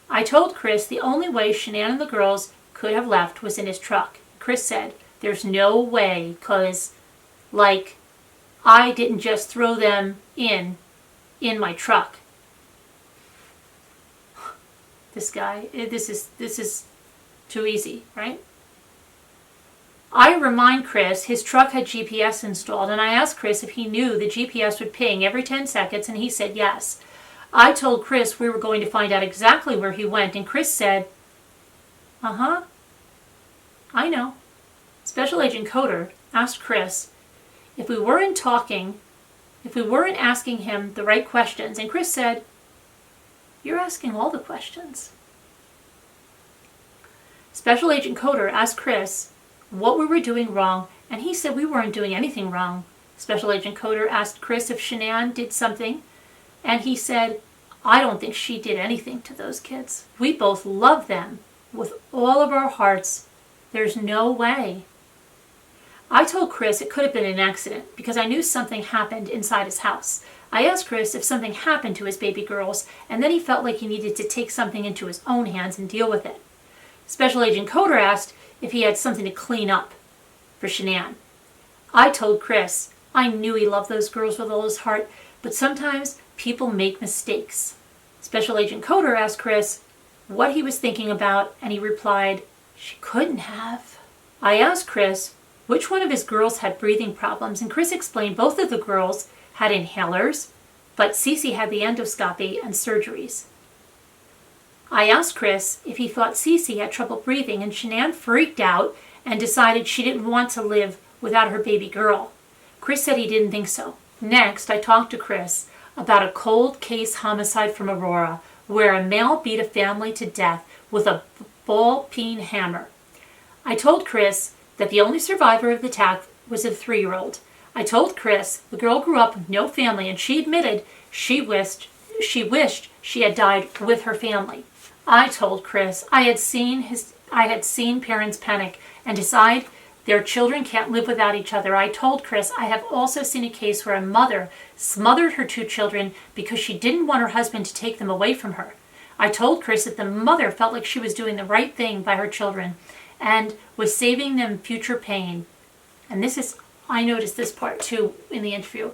I told Chris the only way Shanann and the girls could have left was in his truck. Chris said, there's no way, because, I didn't just throw them in my truck. This guy, this is too easy, right? I remind Chris his truck had GPS installed, and I asked Chris if he knew the GPS would ping every 10 seconds, and he said yes. I told Chris we were going to find out exactly where he went, and Chris said, I know. Special Agent Coder asked Chris if we weren't asking him the right questions, and Chris said, you're asking all the questions. Special Agent Coder asked Chris what we were doing wrong, and he said we weren't doing anything wrong. Special Agent Coder asked Chris if Shanann did something, and he said, I don't think she did anything to those kids. We both love them with all of our hearts. There's no way. I told Chris it could have been an accident because I knew something happened inside his house. I asked Chris if something happened to his baby girls, and then he felt like he needed to take something into his own hands and deal with it. Special Agent Coder asked if he had something to clean up for Shanann. I told Chris I knew he loved those girls with all his heart, but sometimes people make mistakes. Special Agent Coder asked Chris what he was thinking about, and he replied, she couldn't have. I asked Chris which one of his girls had breathing problems, and Chris explained both of the girls had inhalers, but Cece had the endoscopy and surgeries. I asked Chris if he thought Cece had trouble breathing, and Shanann freaked out and decided she didn't want to live without her baby girl. Chris said he didn't think so. Next, I talked to Chris about a cold case homicide from Aurora, where a male beat a family to death with a ball-peen hammer. I told Chris that the only survivor of the attack was a 3-year-old. I told Chris the girl grew up with no family, and she admitted she wished she had died with her family. I told Chris I had seen parents panic and decide their children can't live without each other. I told Chris I have also seen a case where a mother smothered her 2 children because she didn't want her husband to take them away from her. I told Chris that the mother felt like she was doing the right thing by her children and was saving them future pain. And I noticed this part too in the interview,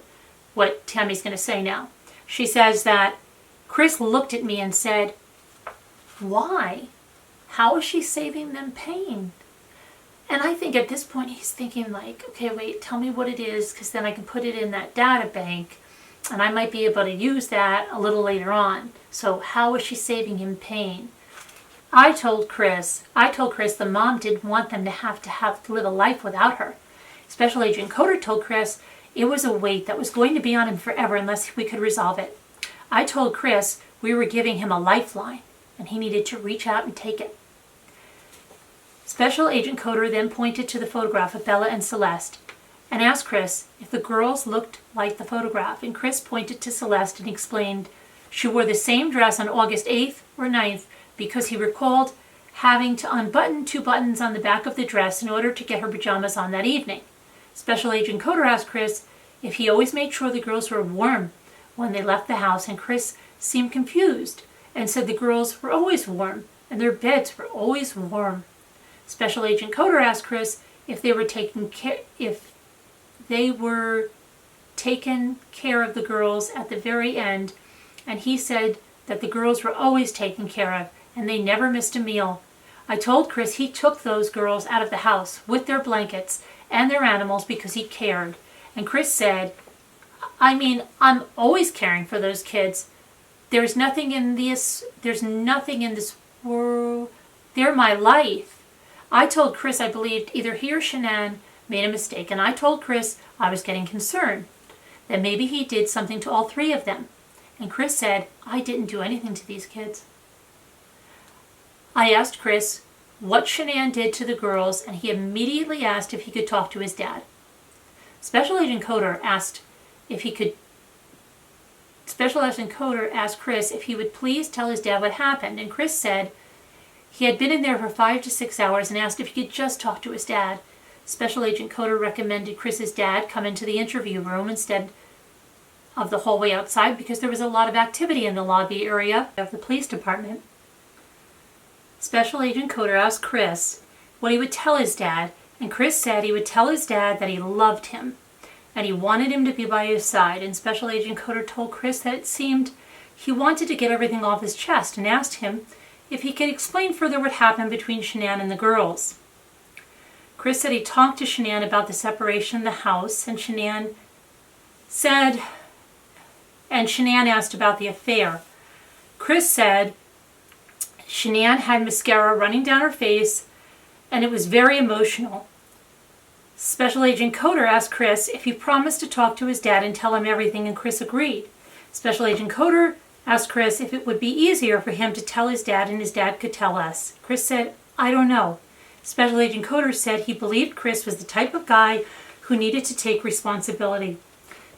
what Tammy's going to say now. She says that Chris looked at me and said, "Why? How is she saving them pain?" And I think at this point he's thinking like, okay, wait, tell me what it is, because then I can put it in that data bank and I might be able to use that a little later on. So how is she saving him pain? I told Chris the mom didn't want them to have to live a life without her. Special Agent Coder told Chris it was a weight that was going to be on him forever unless we could resolve it. I told Chris we were giving him a lifeline and he needed to reach out and take it. Special Agent Coder then pointed to the photograph of Bella and Celeste and asked Chris if the girls looked like the photograph. And Chris pointed to Celeste and explained she wore the same dress on August 8th or 9th because he recalled having to unbutton 2 buttons on the back of the dress in order to get her pajamas on that evening. Special Agent Coder asked Chris if he always made sure the girls were warm when they left the house, and Chris seemed confused and said the girls were always warm and their beds were always warm. Special Agent Coder asked Chris if they were taking care of the girls at the very end, and he said that the girls were always taken care of and they never missed a meal. I told Chris he took those girls out of the house with their blankets and their animals because he cared. And Chris said, I'm always caring for those kids. There's nothing in this world. They're my life. I told Chris I believed either he or Shanann made a mistake, and I told Chris I was getting concerned that maybe he did something to all 3 of them. And Chris said, I didn't do anything to these kids. I asked Chris what Shanann did to the girls, and he immediately asked if he could talk to his dad. Special Agent Coder asked Chris if he would please tell his dad what happened, and Chris said he had been in there for 5 to 6 hours and asked if he could just talk to his dad. Special Agent Coder recommended Chris's dad come into the interview room instead of the hallway outside because there was a lot of activity in the lobby area of the police department. Special Agent Coder asked Chris what he would tell his dad, and Chris said he would tell his dad that he loved him and he wanted him to be by his side. And Special Agent Coder told Chris that it seemed he wanted to get everything off his chest and asked him if he could explain further what happened between Shanann and the girls. Chris said he talked to Shanann about the separation in the house, and Shanann asked about the affair. Chris said Shanann had mascara running down her face and it was very emotional. Special Agent Coder asked Chris if he promised to talk to his dad and tell him everything, and Chris agreed. Special Agent Coder asked Chris if it would be easier for him to tell his dad and his dad could tell us. Chris said, I don't know. Special Agent Coder said he believed Chris was the type of guy who needed to take responsibility.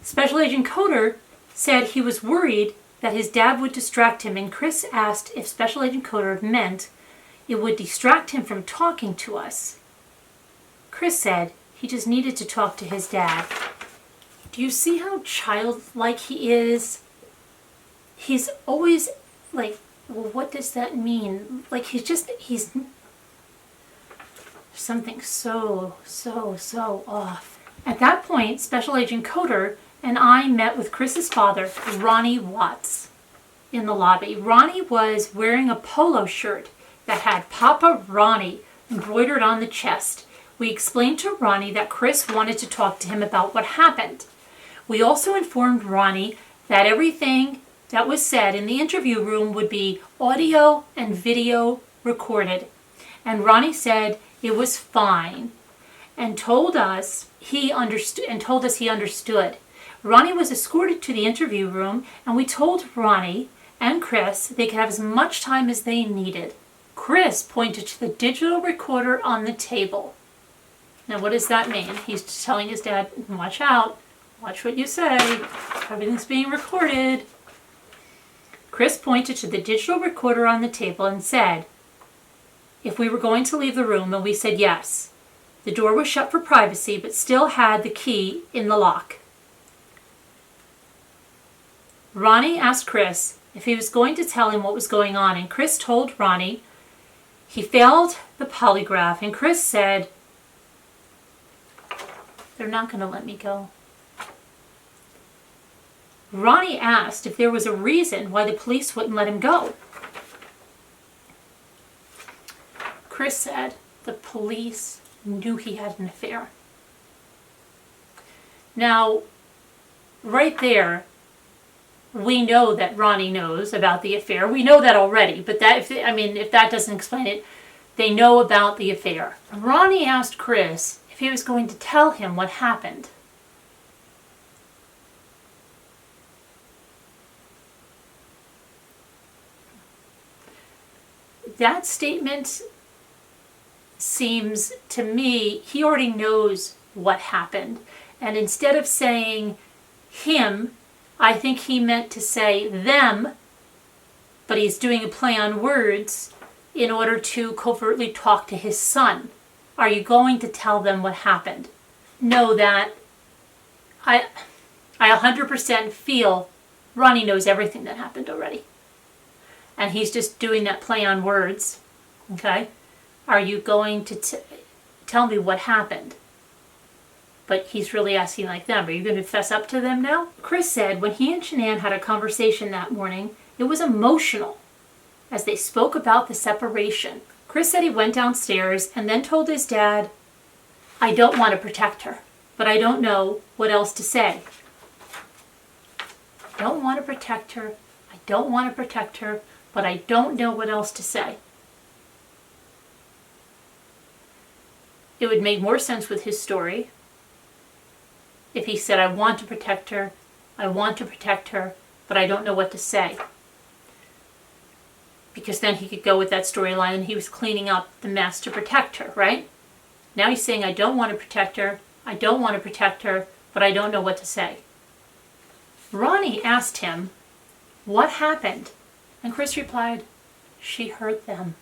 Special Agent Coder said he was worried that his dad would distract him, and Chris asked if Special Agent Coder meant it would distract him from talking to us. Chris said he just needed to talk to his dad. Do you see how childlike he is? He's always like, well, what does that mean? Like, he's something so off. At that point, Special Agent Coder and I met with Chris's father, Ronnie Watts, in the lobby. Ronnie was wearing a polo shirt that had Papa Ronnie embroidered on the chest. We explained to Ronnie that Chris wanted to talk to him about what happened. We also informed Ronnie that everything that was said in the interview room would be audio and video recorded. And Ronnie said it was fine and told us he understood. Ronnie was escorted to the interview room, and we told Ronnie and Chris they could have as much time as they needed. Chris pointed to the digital recorder on the table. Now, what does that mean? He's telling his dad, watch out. Watch what you say. Everything's being recorded. Chris pointed to the digital recorder on the table and said, if we were going to leave the room, and we said yes. The door was shut for privacy, but still had the key in the lock. Ronnie asked Chris if he was going to tell him what was going on, and Chris told Ronnie he failed the polygraph, and Chris said, they're not going to let me go. Ronnie asked if there was a reason why the police wouldn't let him go. Chris said the police knew he had an affair. Now, right there, we know that Ronnie knows about the affair. We know that already, but that, if that doesn't explain it, they know about the affair. Ronnie asked Chris if he was going to tell him what happened. That statement seems to me, he already knows what happened. And instead of saying him, I think he meant to say them, but he's doing a play on words in order to covertly talk to his son. Are you going to tell them what happened? Know that I 100% feel Ronnie knows everything that happened already. And he's just doing that play on words. Okay? Are you going to tell me what happened? But he's really asking like them. Are you going to fess up to them now? Chris said when he and Shanann had a conversation that morning, it was emotional as they spoke about the separation. Chris said he went downstairs and then told his dad, I don't want to protect her, but I don't know what else to say. I don't want to protect her. I don't want to protect her, but I don't know what else to say. It would make more sense with his story if he said, I want to protect her, but I don't know what to say. Because then he could go with that storyline and he was cleaning up the mess to protect her, right? Now he's saying, I don't want to protect her, but I don't know what to say. Ronnie asked him, what happened? And Chris replied, she hurt them.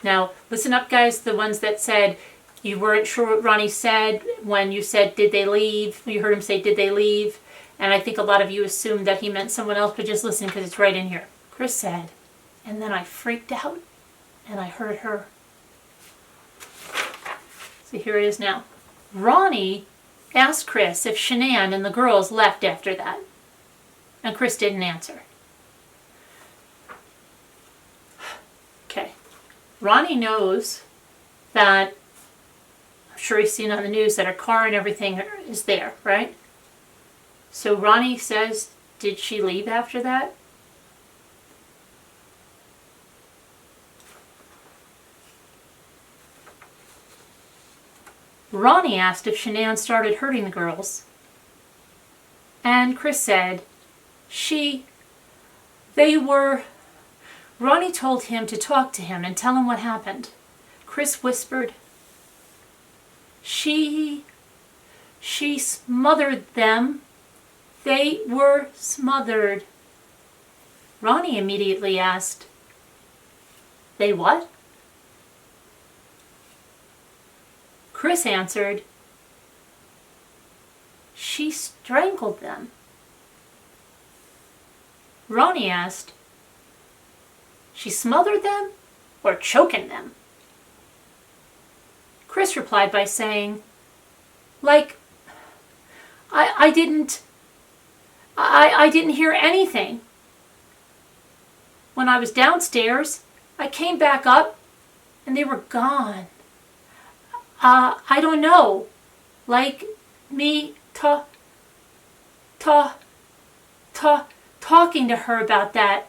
Now, listen up, guys, the ones that said you weren't sure what Ronnie said when you said, did they leave? You heard him say, did they leave? And I think a lot of you assumed that he meant someone else, but just listen because it's right in here. Chris said, and then I freaked out and I heard her. So here it is now. Ronnie asked Chris if Shanann and the girls left after that. And Chris didn't answer. Okay. Ronnie knows that, I'm sure he's seen on the news that her car and everything is there, right? So Ronnie says, did she leave after that? Ronnie asked if Shanann started hurting the girls. And Chris said, Ronnie told him to talk to him and tell him what happened. Chris whispered, she smothered them. They were smothered. Ronnie immediately asked, they what? Chris answered, she strangled them. Ronnie asked, she smothered them or choking them? Chris replied by saying, I didn't hear anything. When I was downstairs, I came back up and they were gone. I don't know, like me talking to her about that,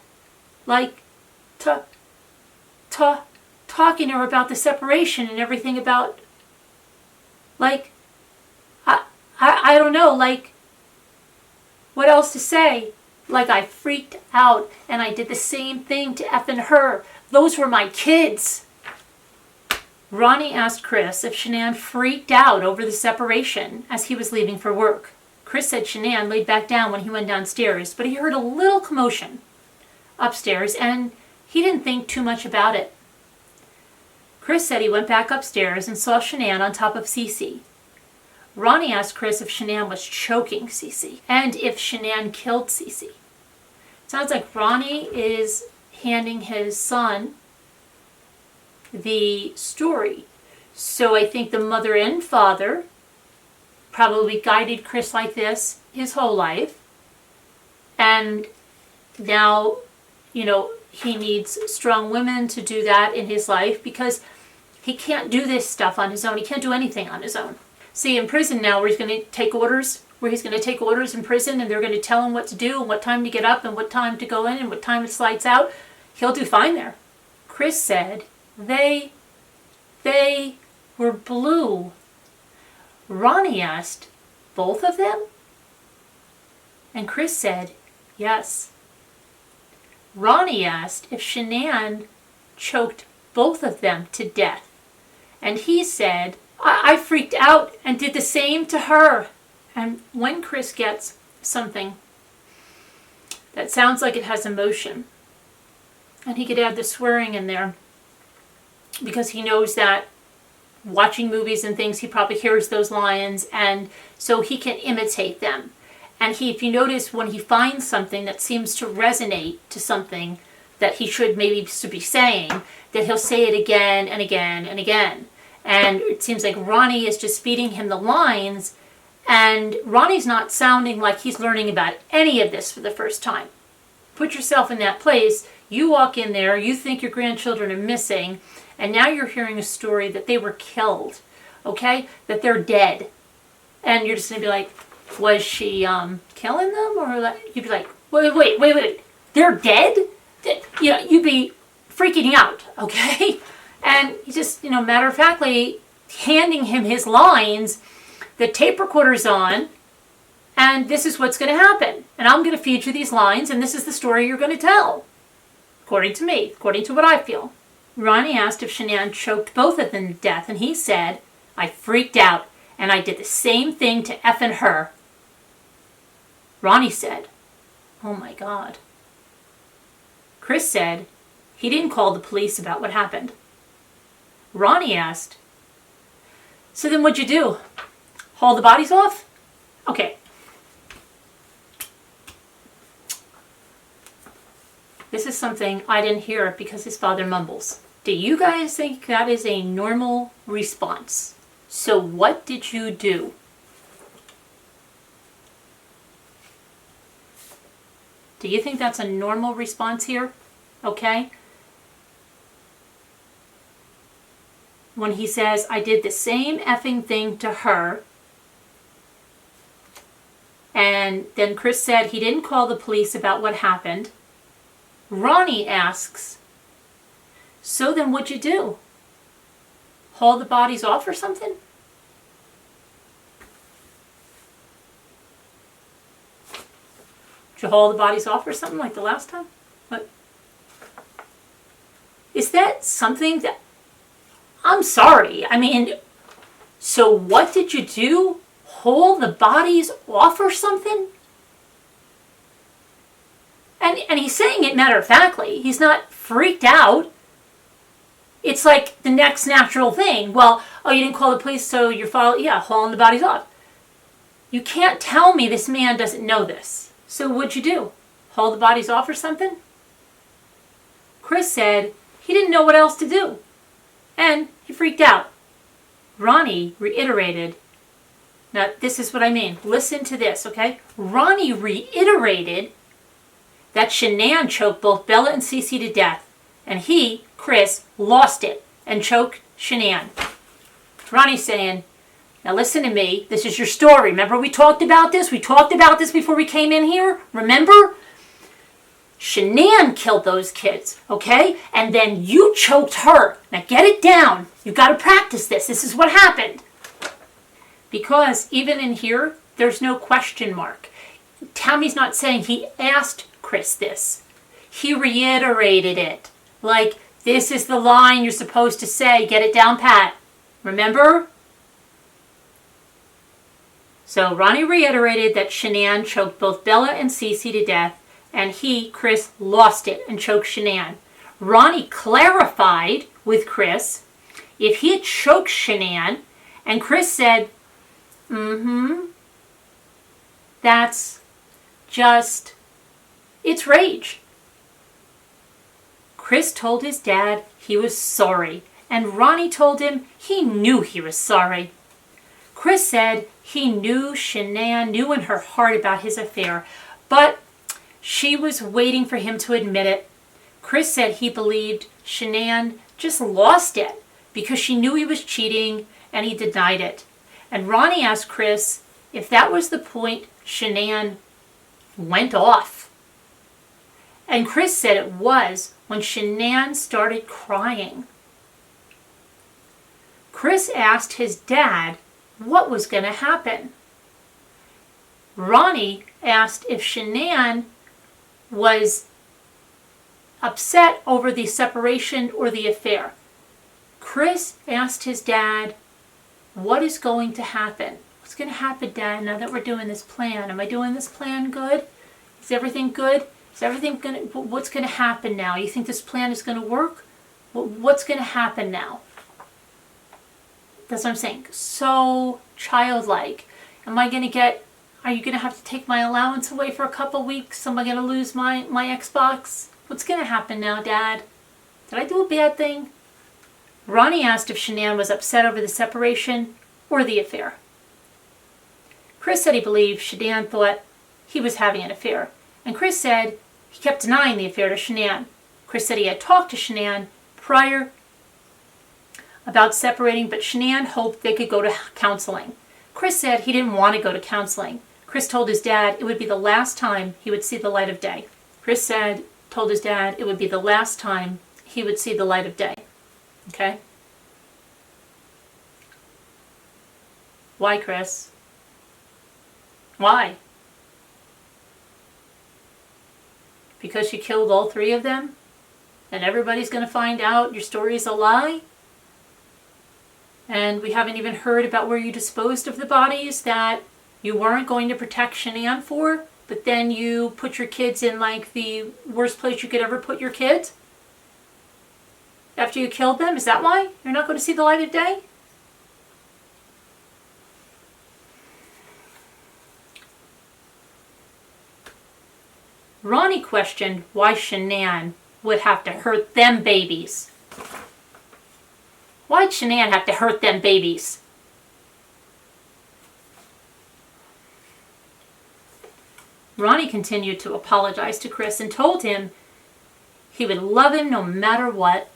like talking to her about the separation and everything about, like, I don't know, like, what else to say? Like, I freaked out and I did the same thing to effing her. Those were my kids. Ronnie asked Chris if Shanann freaked out over the separation as he was leaving for work. Chris said Shanann laid back down when he went downstairs, but he heard a little commotion upstairs and he didn't think too much about it. Chris said he went back upstairs and saw Shanann on top of Cece. Ronnie asked Chris if Shanann was choking Cece and if Shanann killed Cece. Sounds like Ronnie is handing his son the story. So I think the mother and father probably guided Chris like this his whole life. And now, he needs strong women to do that in his life because he can't do this stuff on his own. He can't do anything on his own. See, in prison now where he's going to take orders in prison and they're going to tell him what to do and what time to get up and what time to go in and what time it slides out, he'll do fine there. Chris said they were blue. Ronnie asked, both of them? And Chris said, yes. Ronnie asked if Shanann choked both of them to death. And he said, I freaked out and did the same to her. And when Chris gets something that sounds like it has emotion, and he could add the swearing in there, because he knows that watching movies and things, he probably hears those lines, and so he can imitate them. And if you notice, when he finds something that seems to resonate to something that he should maybe be saying, that he'll say it again and again and again. And it seems like Ronnie is just feeding him the lines, and Ronnie's not sounding like he's learning about any of this for the first time. Put yourself in that place. You walk in there, you think your grandchildren are missing, and now you're hearing a story that they were killed, okay? That they're dead. And you're just going to be like, was she killing them? Or you'd be like, wait, they're dead? You'd be freaking out, okay? And he just, matter-of-factly handing him his lines, the tape recorder's on, and this is what's going to happen. And I'm going to feed you these lines, and this is the story you're going to tell. According to me, according to what I feel. Ronnie asked if Shanann choked both of them to death, and he said, I freaked out, and I did the same thing to effing her. Ronnie said, oh my God. Chris said he didn't call the police about what happened. Ronnie asked, so then what'd you do? Haul the bodies off? Okay. This is something I didn't hear because his father mumbles. Do you guys think that is a normal response? So what did you do? Do you think that's a normal response here? Okay? When he says, I did the same effing thing to her, and then Chris said he didn't call the police about what happened, Ronnie asks, so then what'd you do? Haul the bodies off or something? Did you haul the bodies off or something like the last time? What? Is that something that... I'm sorry. So what did you do? Haul the bodies off or something? And he's saying it matter-of-factly. He's not freaked out. It's like the next natural thing. Well, you didn't call the police, so you're hauling the bodies off. You can't tell me this man doesn't know this. So what'd you do? Haul the bodies off or something? Chris said he didn't know what else to do. And he freaked out. Ronnie reiterated. Now, this is what I mean. Listen to this, okay? Ronnie reiterated that Shanann choked both Bella and Cece to death. And he, Chris, lost it and choked Shanann. Ronnie's saying, now listen to me. This is your story. Remember we talked about this? We talked about this before we came in here. Remember? Shanann killed those kids, okay? And then you choked her. Now get it down. You've got to practice this. This is what happened. Because even in here, there's no question mark. Tammy's not saying he asked Chris this. He reiterated it. Like, This is the line you're supposed to say. Get it down pat. Remember? So Ronnie reiterated that Shanann choked both Bella and Cece to death, and he, Chris, lost it and choked Shanann. Ronnie clarified with Chris if he had choked Shanann, and Chris said, that's just, it's rage. Chris told his dad he was sorry, and Ronnie told him he knew he was sorry. Chris said he knew Shanann knew in her heart about his affair, but she was waiting for him to admit it. Chris said he believed Shanann just lost it because she knew he was cheating and he denied it. And Ronnie asked Chris if that was the point Shanann went off. And Chris said it was when Shanann started crying. Chris asked his dad what was going to happen. Ronnie asked if Shanann was upset over the separation or the affair. Chris asked his dad, what is going to happen? What's going to happen, Dad, now that we're doing this plan? Am I doing this plan good? Is everything good? Is everything what's going to happen now? You think this plan is going to work? What's going to happen now? That's what I'm saying. So childlike. Are you going to have to take my allowance away for a couple weeks? Am I going to lose my Xbox? What's going to happen now, Dad? Did I do a bad thing? Ronnie asked if Shanann was upset over the separation or the affair. Chris said he believed Shanann thought he was having an affair. And Chris said he kept denying the affair to Shanann. Chris said he had talked to Shanann prior about separating, but Shanann hoped they could go to counseling. Chris said he didn't want to go to counseling. Chris told his dad it would be the last time he would see the light of day. Chris told his dad it would be the last time he would see the light of day. Okay? Why, Chris? Why? Because you killed all three of them? And everybody's going to find out your story is a lie? And we haven't even heard about where you disposed of the bodies that you weren't going to protect Shanann for, but then you put your kids in like the worst place you could ever put your kids? After you killed them? Is that why? You're not going to see the light of day? Ronnie questioned why Shanann would have to hurt them babies. Why'd Shanann have to hurt them babies? Ronnie continued to apologize to Chris and told him he would love him no matter what.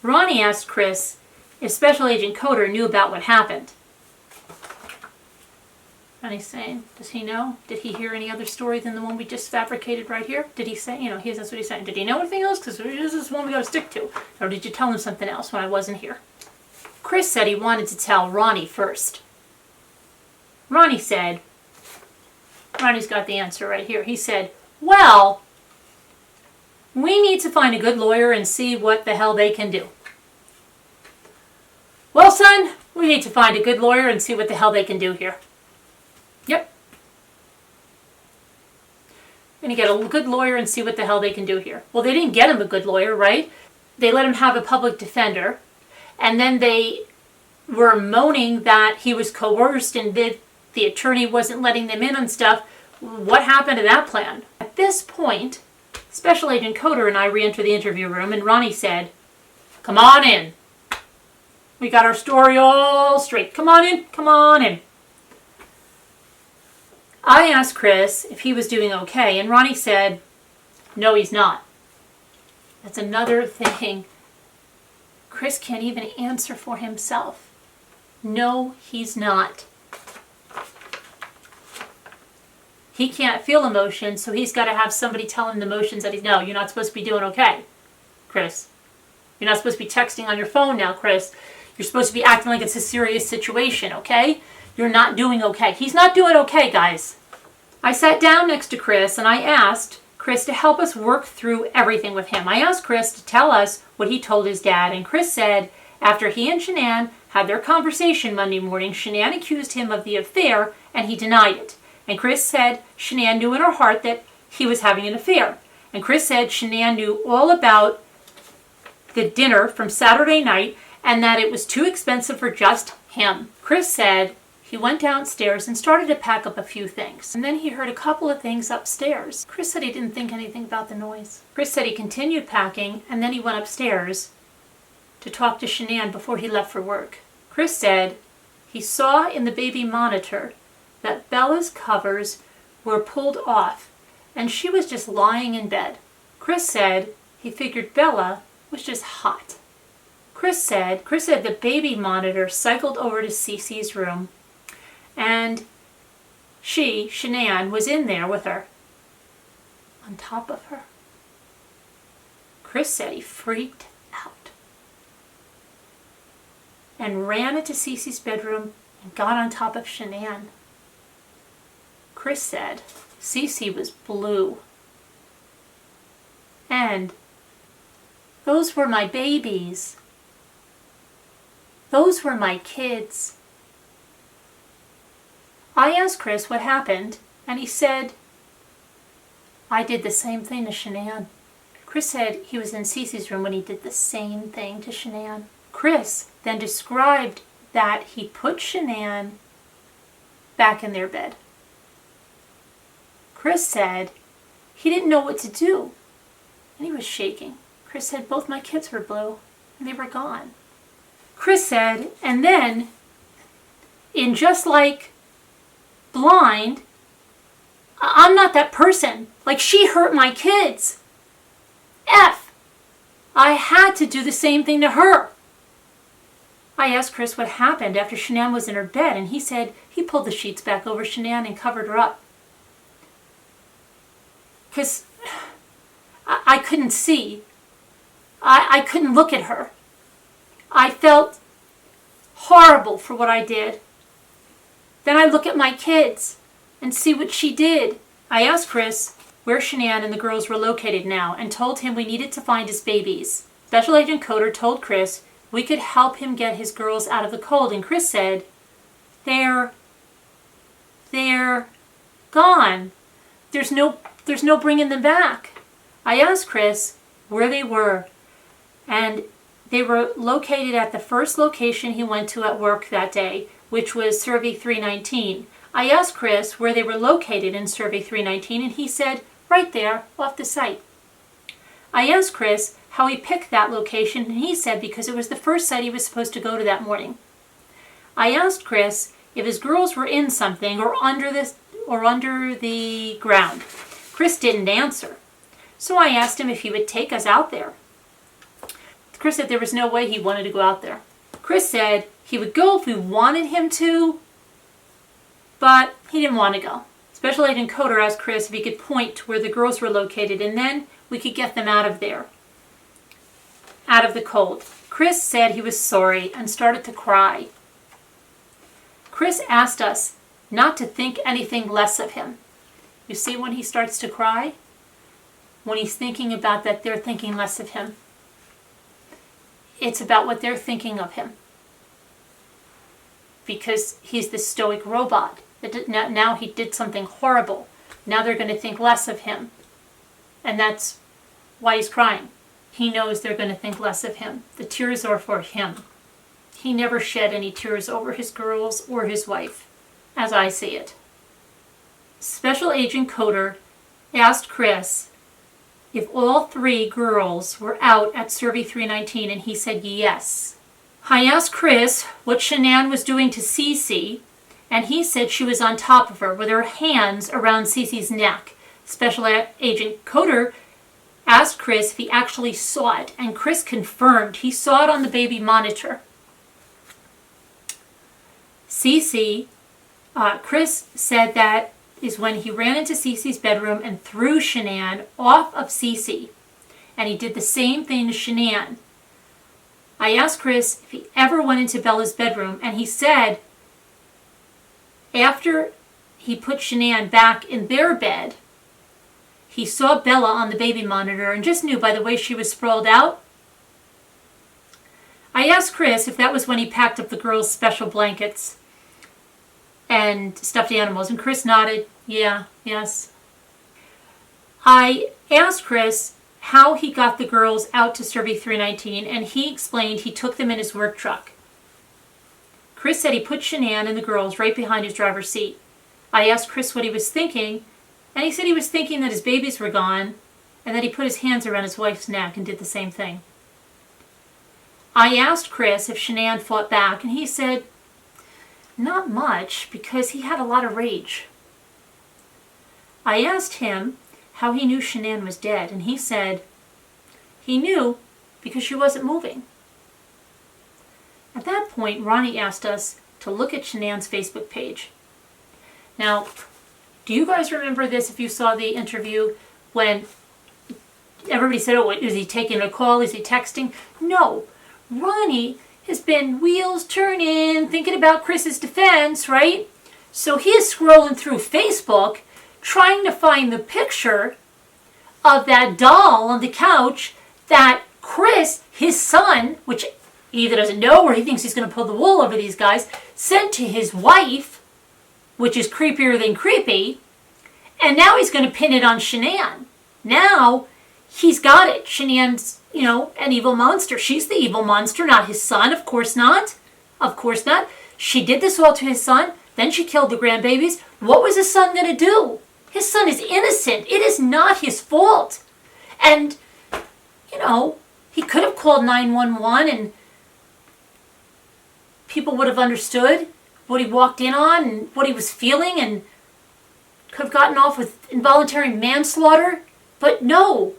Ronnie asked Chris if Special Agent Coder knew about what happened. Ronnie's saying, does he know? Did he hear any other story than the one we just fabricated right here? Did he say, that's what he's saying. Did he know anything else? Because this is the one we got to stick to. Or did you tell him something else when I wasn't here? Chris said he wanted to tell Ronnie first. Ronnie's got the answer right here. He said, well, we need to find a good lawyer and see what the hell they can do. Well, son, we need to find a good lawyer and see what the hell they can do here. Yep. Going to get a good lawyer and see what the hell they can do here. Well, they didn't get him a good lawyer, right? They let him have a public defender. And then they were moaning that he was coerced and the attorney wasn't letting them in and stuff. What happened to that plan? At this point, Special Agent Coder and I re-enter the interview room and Ronnie said, come on in. We got our story all straight. Come on in. Come on in. I asked Chris if he was doing okay, and Ronnie said, no, he's not. That's another thing. Chris can't even answer for himself. No, he's not. He can't feel emotions, so he's got to have somebody tell him the emotions that no, you're not supposed to be doing okay, Chris. You're not supposed to be texting on your phone now, Chris. You're supposed to be acting like it's a serious situation, okay? You're not doing okay. He's not doing okay, guys. I sat down next to Chris and I asked Chris to help us work through everything with him. I asked Chris to tell us what he told his dad, and Chris said after he and Shanann had their conversation Monday morning, Shanann accused him of the affair, and he denied it. And Chris said Shanann knew in her heart that he was having an affair. And Chris said Shanann knew all about the dinner from Saturday night and that it was too expensive for just him. Chris said he went downstairs and started to pack up a few things. And then he heard a couple of things upstairs. Chris said he didn't think anything about the noise. Chris said he continued packing and then he went upstairs to talk to Shanann before he left for work. Chris said he saw in the baby monitor that Bella's covers were pulled off and she was just lying in bed. Chris said he figured Bella was just hot. Chris said the baby monitor cycled over to Cece's room and she, Shanann, was in there with her, on top of her. Chris said he freaked out and ran into Cece's bedroom and got on top of Shanann. Chris said Cece was blue. And those were my babies. Those were my kids. I asked Chris what happened, and he said, I did the same thing to Shanann. Chris said he was in Cece's room when he did the same thing to Shanann. Chris then described that he put Shanann back in their bed. Chris said he didn't know what to do, and he was shaking. Chris said both my kids were blue, and they were gone. Chris said, and then, in just like blind, I'm not that person. Like, she hurt my kids. I had to do the same thing to her. I asked Chris what happened after Shanann was in her bed, and he said he pulled the sheets back over Shanann and covered her up. Because I couldn't see. I couldn't look at her. I felt horrible for what I did. Then I look at my kids and see what she did. I asked Chris where Shanann and the girls were located now and told him we needed to find his babies. Special Agent Coder told Chris we could help him get his girls out of the cold, and Chris said, They're gone. There's no bringing them back. I asked Chris where they were, and they were located at the first location he went to at work that day, which was Survey 319. I asked Chris where they were located in Survey 319, and he said, right there, off the site. I asked Chris how he picked that location, and he said because it was the first site he was supposed to go to that morning. I asked Chris if his girls were in something or under the ground. Chris didn't answer, so I asked him if he would take us out there. Chris said there was no way he wanted to go out there. Chris said he would go if we wanted him to, but he didn't want to go. Special Agent Coder asked Chris if he could point to where the girls were located, and then we could get them out of there, out of the cold. Chris said he was sorry and started to cry. Chris asked us not to think anything less of him. You see when he starts to cry? When he's thinking about that they're thinking less of him. It's about what they're thinking of him. Because he's this stoic robot. Now he did something horrible. Now they're going to think less of him. And that's why he's crying. He knows they're going to think less of him. The tears are for him. He never shed any tears over his girls or his wife, as I see it. Special Agent Coder asked Chris if all 3 girls were out at Survey 319, and he said yes. I asked Chris what Shanann was doing to Cece, and he said she was on top of her with her hands around Cece's neck. Special Agent Coder asked Chris if he actually saw it, and Chris confirmed he saw it on the baby monitor. Chris said that is when he ran into Cece's bedroom and threw Shanann off of Cece. And he did the same thing to Shanann. I asked Chris if he ever went into Bella's bedroom, and he said after he put Shanann back in their bed, he saw Bella on the baby monitor and just knew by the way she was sprawled out. I asked Chris if that was when he packed up the girls' special blankets and stuffed animals, and Chris nodded, yeah, yes. I asked Chris how he got the girls out to Survey 319, and he explained he took them in his work truck. Chris said he put Shanann and the girls right behind his driver's seat. I asked Chris what he was thinking, and he said he was thinking that his babies were gone, and that he put his hands around his wife's neck and did the same thing. I asked Chris if Shanann fought back, and he said not much, because he had a lot of rage. I asked him how he knew Shanann was dead, and he said he knew because she wasn't moving. At that point, Ronnie asked us to look at Shanann's Facebook page. Now, do you guys remember this if you saw the interview when everybody said, oh, is he taking a call? Is he texting? No. Ronnie has been wheels turning, thinking about Chris's defense, right? So he is scrolling through Facebook, trying to find the picture of that doll on the couch that Chris, his son, which he either doesn't know or he thinks he's going to pull the wool over these guys, sent to his wife, which is creepier than creepy, and now he's going to pin it on Shanann. Now he's got it. Shanann's, an evil monster. She's the evil monster, not his son. Of course not. Of course not. She did this all to his son. Then she killed the grandbabies. What was his son going to do? His son is innocent. It is not his fault. And, he could have called 911 and people would have understood what he walked in on and what he was feeling and could have gotten off with involuntary manslaughter. But no.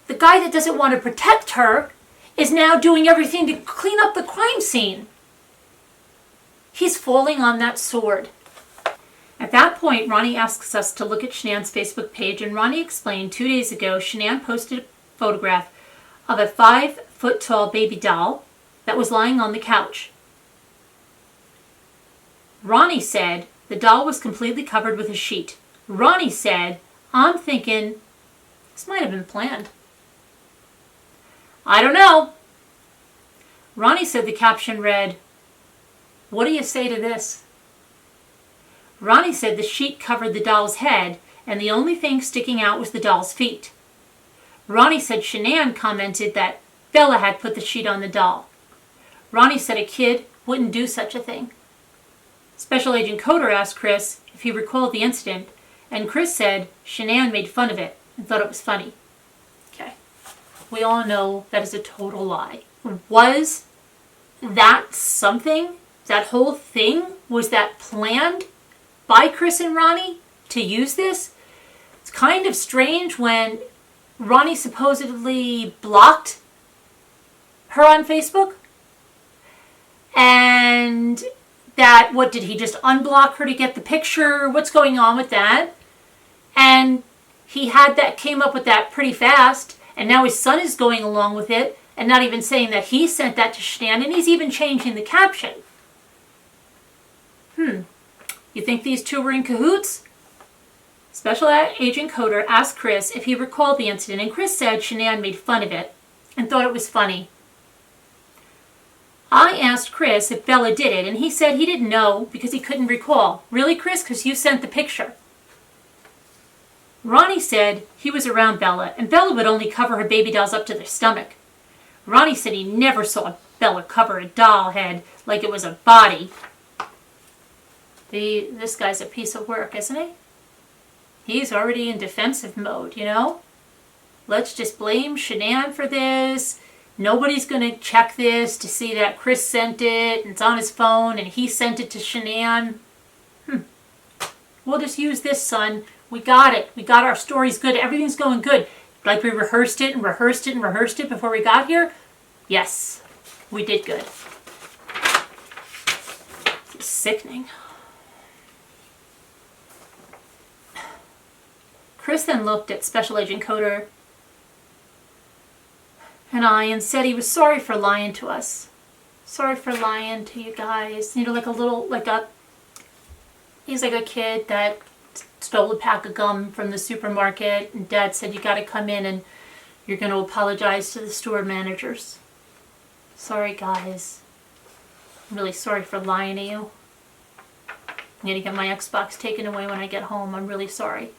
The guy that doesn't want to protect her is now doing everything to clean up the crime scene. He's falling on that sword. At that point, Ronnie asks us to look at Shanann's Facebook page, and Ronnie explained 2 days ago Shanann posted a photograph of a 5-foot-tall baby doll that was lying on the couch. Ronnie said the doll was completely covered with a sheet. Ronnie said, I'm thinking this might have been planned. I don't know. Ronnie said the caption read, what do you say to this? Ronnie said the sheet covered the doll's head and the only thing sticking out was the doll's feet. Ronnie said Shanann commented that Bella had put the sheet on the doll. Ronnie said a kid wouldn't do such a thing. Special Agent Coder asked Chris if he recalled the incident, and Chris said Shanann made fun of it and thought it was funny. Okay. We all know that is a total lie. Was that something? That whole thing? Was that planned by Chris and Ronnie to use this? It's kind of strange when Ronnie supposedly blocked her on Facebook. And that, what, did he just unblock her to get the picture? What's going on with that? And he came up with that pretty fast, and now his son is going along with it, and not even saying that he sent that to Shanann, and he's even changing the caption. You think these two were in cahoots? Special Agent Coder asked Chris if he recalled the incident, and Chris said Shanann made fun of it and thought it was funny. I asked Chris if Bella did it, and he said he didn't know because he couldn't recall. Really, Chris? Because you sent the picture. Ronnie said he was around Bella, and Bella would only cover her baby dolls up to their stomach. Ronnie said he never saw Bella cover a doll head like it was a body. This guy's a piece of work, isn't he? He's already in defensive mode, Let's just blame Shanann for this. Nobody's going to check this to see that Chris sent it, and it's on his phone, and he sent it to Shanann. We'll just use this, son. We got it. We got our stories good. Everything's going good. Like we rehearsed it and rehearsed it and rehearsed it before we got here? Yes, we did good. It's sickening. Chris then looked at Special Agent Coder and I and said he was sorry for lying to us. Sorry for lying to you guys. He's like a kid that stole a pack of gum from the supermarket, and Dad said, you got to come in and you're going to apologize to the store managers. Sorry, guys. I'm really sorry for lying to you. I'm going to get my Xbox taken away when I get home. I'm really sorry.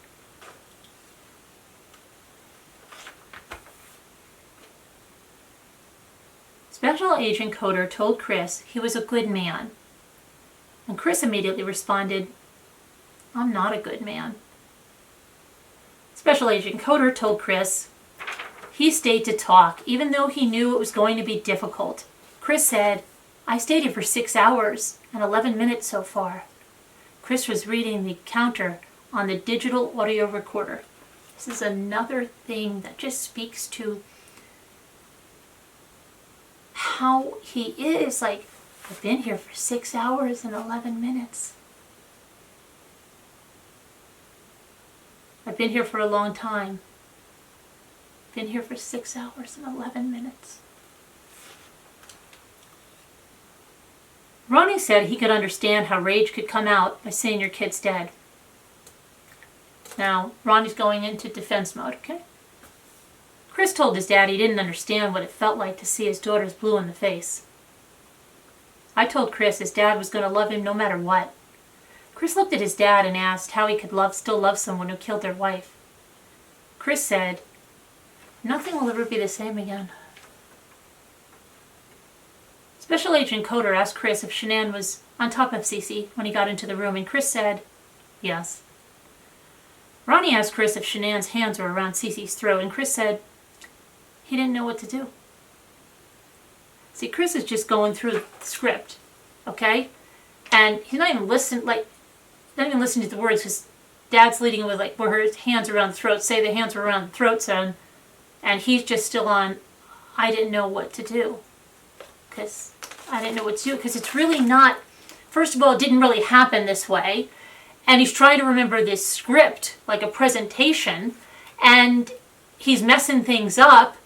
Special Agent Coder told Chris he was a good man. And Chris immediately responded, I'm not a good man. Special Agent Coder told Chris he stayed to talk, even though he knew it was going to be difficult. Chris said, I stayed here for 6 hours and 11 minutes so far. Chris was reading the counter on the digital audio recorder. This is another thing that just speaks to how he is. Like, I've been here for 6 hours and 11 minutes. I've been here for a long time. Been here for 6 hours and 11 minutes. Ronnie said he could understand how rage could come out by seeing your kid's dead. Now, Ronnie's going into defense mode, okay? Chris told his dad he didn't understand what it felt like to see his daughters blue in the face. I told Chris his dad was going to love him no matter what. Chris looked at his dad and asked how he could still love someone who killed their wife. Chris said, nothing will ever be the same again. Special Agent Coder asked Chris if Shanann was on top of Cece when he got into the room, and Chris said, yes. Ronnie asked Chris if Shanann's hands were around Cece's throat, and Chris said he didn't know what to do. See, Chris is just going through the script, okay? And he's not even listening, to the words, because Dad's leading with, like, where her hands are around the throat, say the hands were around the throat, son, and he's just still on, I didn't know what to do. Because I didn't know what to do, because it's really not, first of all, it didn't really happen this way, and he's trying to remember this script, like a presentation, and he's messing things up,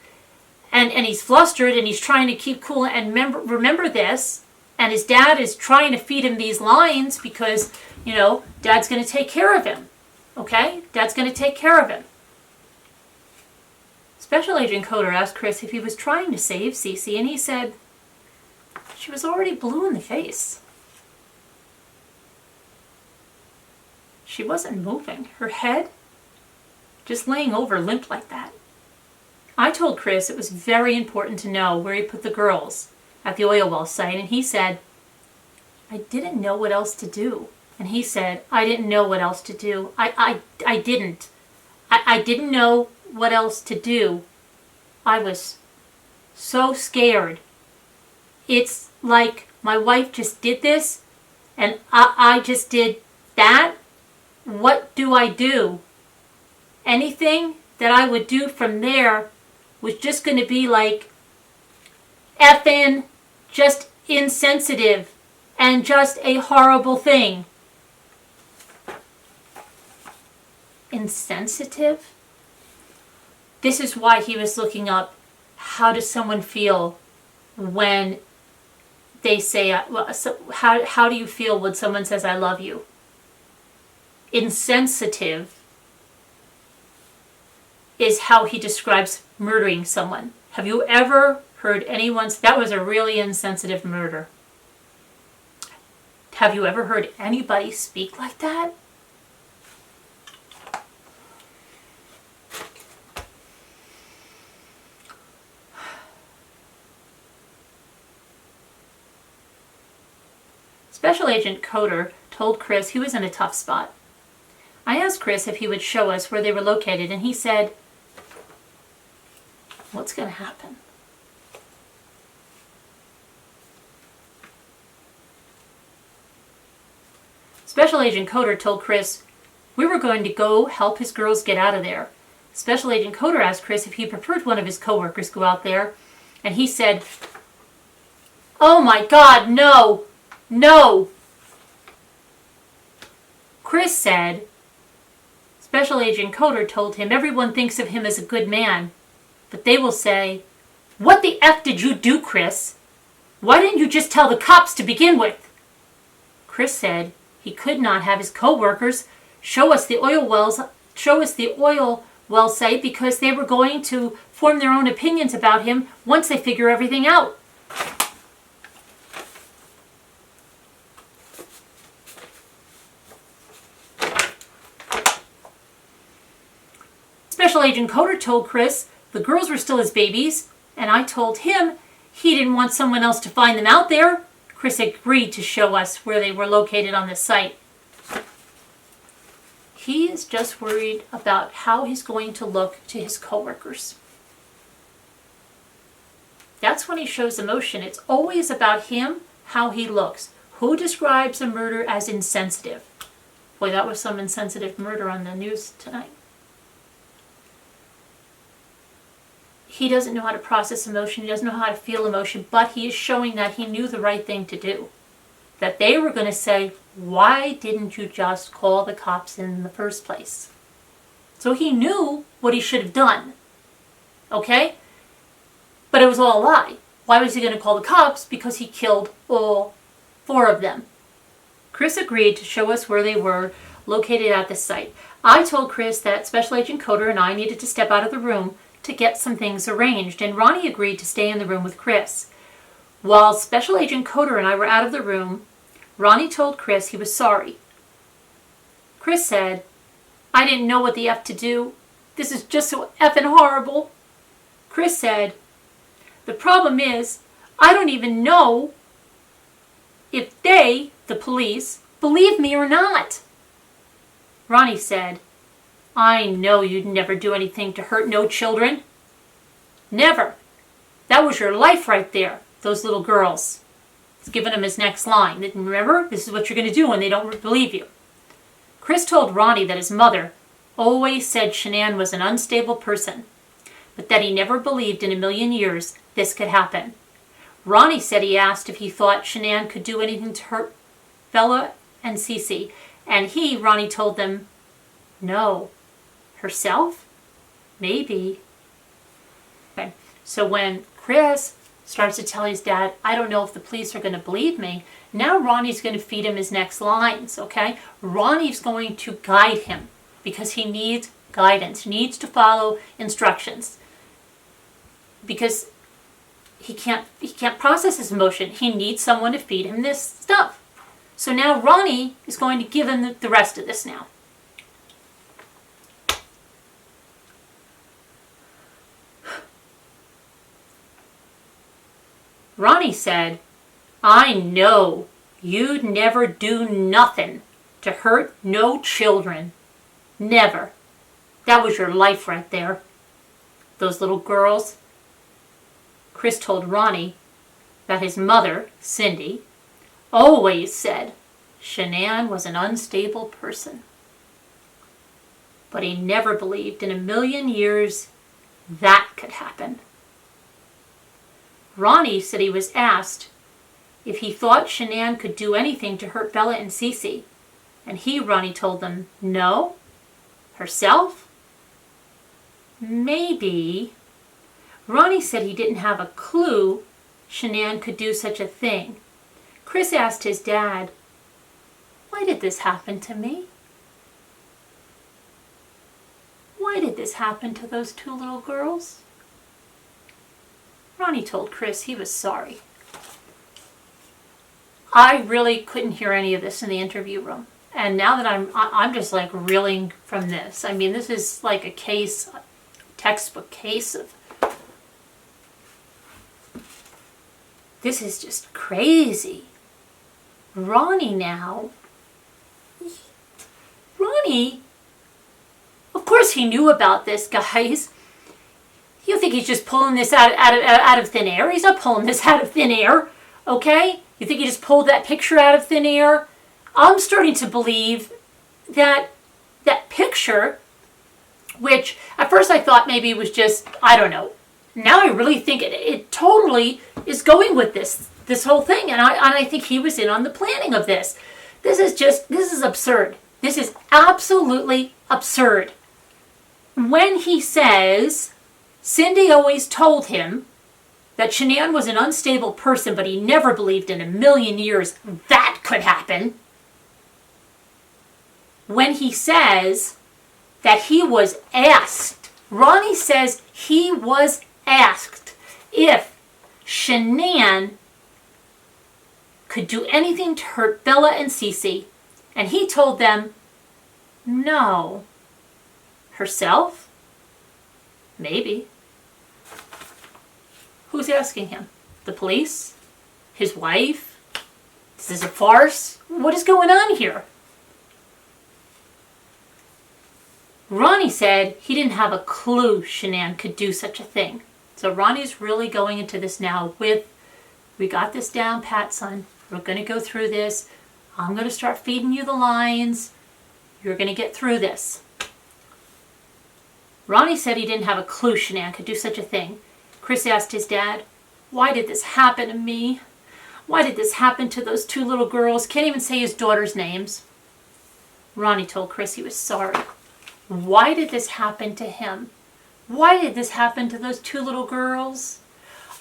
and he's flustered, and he's trying to keep cool and remember this, and his dad is trying to feed him these lines because, Dad's going to take care of him, okay? Dad's going to take care of him. Special Agent Coder asked Chris if he was trying to save Cece, and he said she was already blue in the face. She wasn't moving. Her head just laying over limp like that. I told Chris it was very important to know where he put the girls at the oil well site, and he said, I didn't know what else to do. And he said, I didn't know what else to do. I didn't. I didn't know what else to do. I was so scared. It's like my wife just did this, and I just did that. What do I do? Anything that I would do from there was just going to be like effing just insensitive and just a horrible thing. Insensitive? This is why he was looking up how does someone feel when they say, how do you feel when someone says I love you? Insensitive is how he describes murdering someone. Have you ever heard anyone say that was a really insensitive murder? Have you ever heard anybody speak like that? Special Agent Coder told Chris he was in a tough spot. I asked Chris if he would show us where they were located, and he said, what's going to happen? Special Agent Coder told Chris we were going to go help his girls get out of there. Special Agent Coder asked Chris if he preferred one of his coworkers go out there, and he said, oh my God, no! No! Chris said, Special Agent Coder told him everyone thinks of him as a good man, but they will say, what the F did you do, Chris? Why didn't you just tell the cops to begin with? Chris said he could not have his co-workers show us the oil well site because they were going to form their own opinions about him once they figure everything out. Special Agent Coder told Chris the girls were still his babies, and I told him he didn't want someone else to find them out there. Chris agreed to show us where they were located on the site. He is just worried about how he's going to look to his coworkers. That's when he shows emotion. It's always about him, how he looks. Who describes a murder as insensitive? Boy, that was some insensitive murder on the news tonight. He doesn't know how to process emotion. He doesn't know how to feel emotion, but he is showing that he knew the right thing to do. That they were going to say, why didn't you just call the cops in the first place? So he knew what he should have done. Okay? But it was all a lie. Why was he going to call the cops? Because he killed all 4 of them. Chris agreed to show us where they were located at the site. I told Chris that Special Agent Coder and I needed to step out of the room to get some things arranged, and Ronnie agreed to stay in the room with Chris. While Special Agent Coder and I were out of the room, Ronnie told Chris he was sorry. Chris said, I didn't know what the F to do. This is just so effing horrible. Chris said, the problem is, I don't even know if they, the police, believe me or not. Ronnie said, I know you'd never do anything to hurt no children. Never. That was your life right there, those little girls. He's giving him his next line. Remember, this is what you're going to do when they don't believe you. Chris told Ronnie that his mother always said Shanann was an unstable person, but that he never believed in a million years this could happen. Ronnie said he asked if he thought Shanann could do anything to hurt Bella and Cece, and Ronnie told them, no. Herself? Maybe. Okay. So when Chris starts to tell his dad, I don't know if the police are going to believe me, now Ronnie's going to feed him his next lines, okay? Ronnie's going to guide him because he needs guidance, needs to follow instructions because he can't process his emotion. He needs someone to feed him this stuff. So now Ronnie is going to give him the rest of this now. Ronnie said, I know you'd never do nothing to hurt no children. Never. That was your life right there. Those little girls. Chris told Ronnie that his mother, Cindy, always said Shanann was an unstable person. But he never believed in a million years that could happen. Ronnie said he was asked if he thought Shanann could do anything to hurt Bella and Cece, and Ronnie told them, no. Herself? Maybe. Ronnie said he didn't have a clue Shanann could do such a thing. Chris asked his dad, why did this happen to me? Why did this happen to those 2 little girls? Ronnie told Chris he was sorry. I really couldn't hear any of this in the interview room. And now that I'm just like reeling from this. I mean, this is like a textbook case of, this is just crazy. Ronnie, of course he knew about this, guys. You think he's just pulling this out of thin air? He's not pulling this out of thin air, okay? You think he just pulled that picture out of thin air? I'm starting to believe that that picture, which at first I thought maybe it was just, I don't know. Now I really think it totally is going with this whole thing. And I think he was in on the planning of this. This is absurd. This is absolutely absurd. When he says Cindy always told him that Shanann was an unstable person, but he never believed in a million years that could happen. when he says that he was asked. Ronnie says he was asked if Shanann could do anything to hurt Bella and Cece. And he told them, no. Herself? Maybe. Who's asking him? The police? His wife? Is this a farce? What is going on here? Ronnie said he didn't have a clue Shanann could do such a thing. So Ronnie's really going into this now with, we got this down pat, son. We're going to go through this. I'm going to start feeding you the lines. You're going to get through this. Ronnie said he didn't have a clue Shanann could do such a thing. Chris asked his dad, why did this happen to me? Why did this happen to those two little girls? Can't even say his daughter's names. Ronnie told Chris he was sorry. Why did this happen to him? Why did this happen to those two little girls?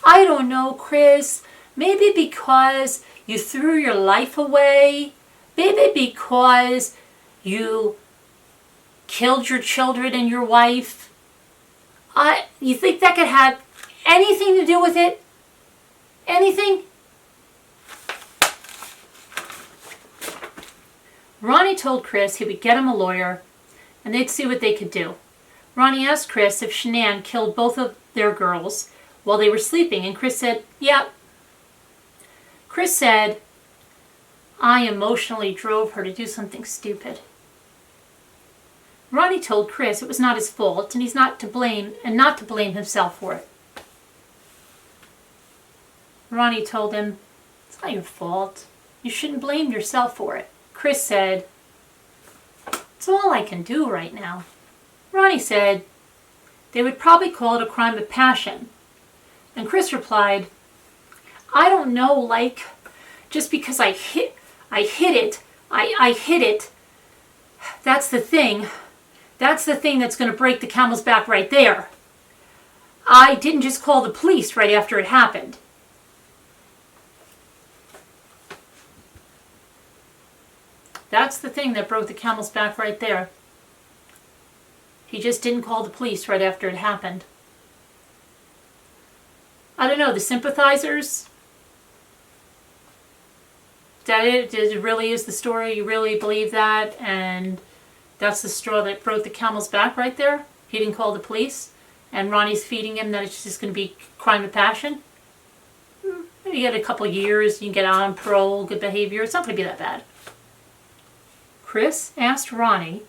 I don't know, Chris. Maybe because you threw your life away. Maybe because you killed your children and your wife. You think that could have anything to do with it? Anything? Ronnie told Chris he would get him a lawyer and they'd see what they could do. Ronnie asked Chris if Shanann killed both of their girls while they were sleeping, and Chris said, yep. Chris said, I emotionally drove her to do something stupid. Ronnie told Chris it was not his fault and he's not to blame and not to blame himself for it. Ronnie told him, it's not your fault. You shouldn't blame yourself for it. Chris said, it's all I can do right now. Ronnie said, they would probably call it a crime of passion. And Chris replied, I don't know, like, just because I hit it. That's the thing. That's the thing that's going to break the camel's back right there. I didn't just call the police right after it happened. That's the thing that broke the camel's back right there. He just didn't call the police right after it happened. I don't know, the sympathizers? That it really is the story? You really believe that? And that's the straw that broke the camel's back right there? He didn't call the police? And Ronnie's feeding him that it's just going to be crime of passion? Maybe you get a couple years, you can get out on parole, good behavior. It's not going to be that bad. Chris asked Ronnie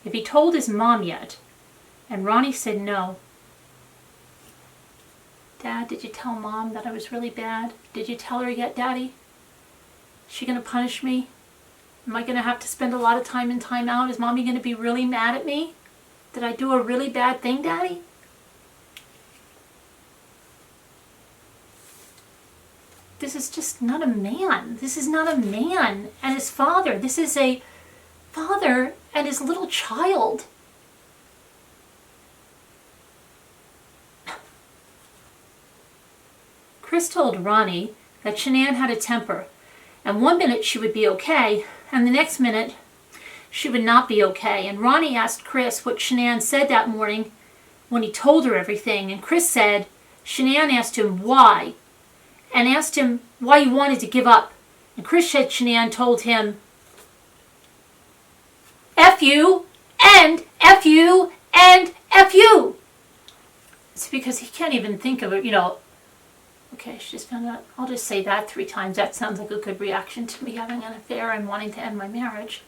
if he told his mom yet, and Ronnie said no. Dad, did you tell Mom that I was really bad? Did you tell her yet, Daddy? Is she going to punish me? Am I going to have to spend a lot of time in time out? Is Mommy going to be really mad at me? Did I do a really bad thing, Daddy? This is just not a man. This is not a man and his father. This is a father and his little child. Chris told Ronnie that Shanann had a temper, and one minute she would be okay, and the next minute she would not be okay. And Ronnie asked Chris what Shanann said that morning when he told her everything, and Chris said Shanann asked him why, and asked him why he wanted to give up. And Chris said Shanann told him, F you, and F you, and F you. It's because he can't even think of it, Okay, she just found out. I'll just say that 3 times. That sounds like a good reaction to me having an affair and wanting to end my marriage.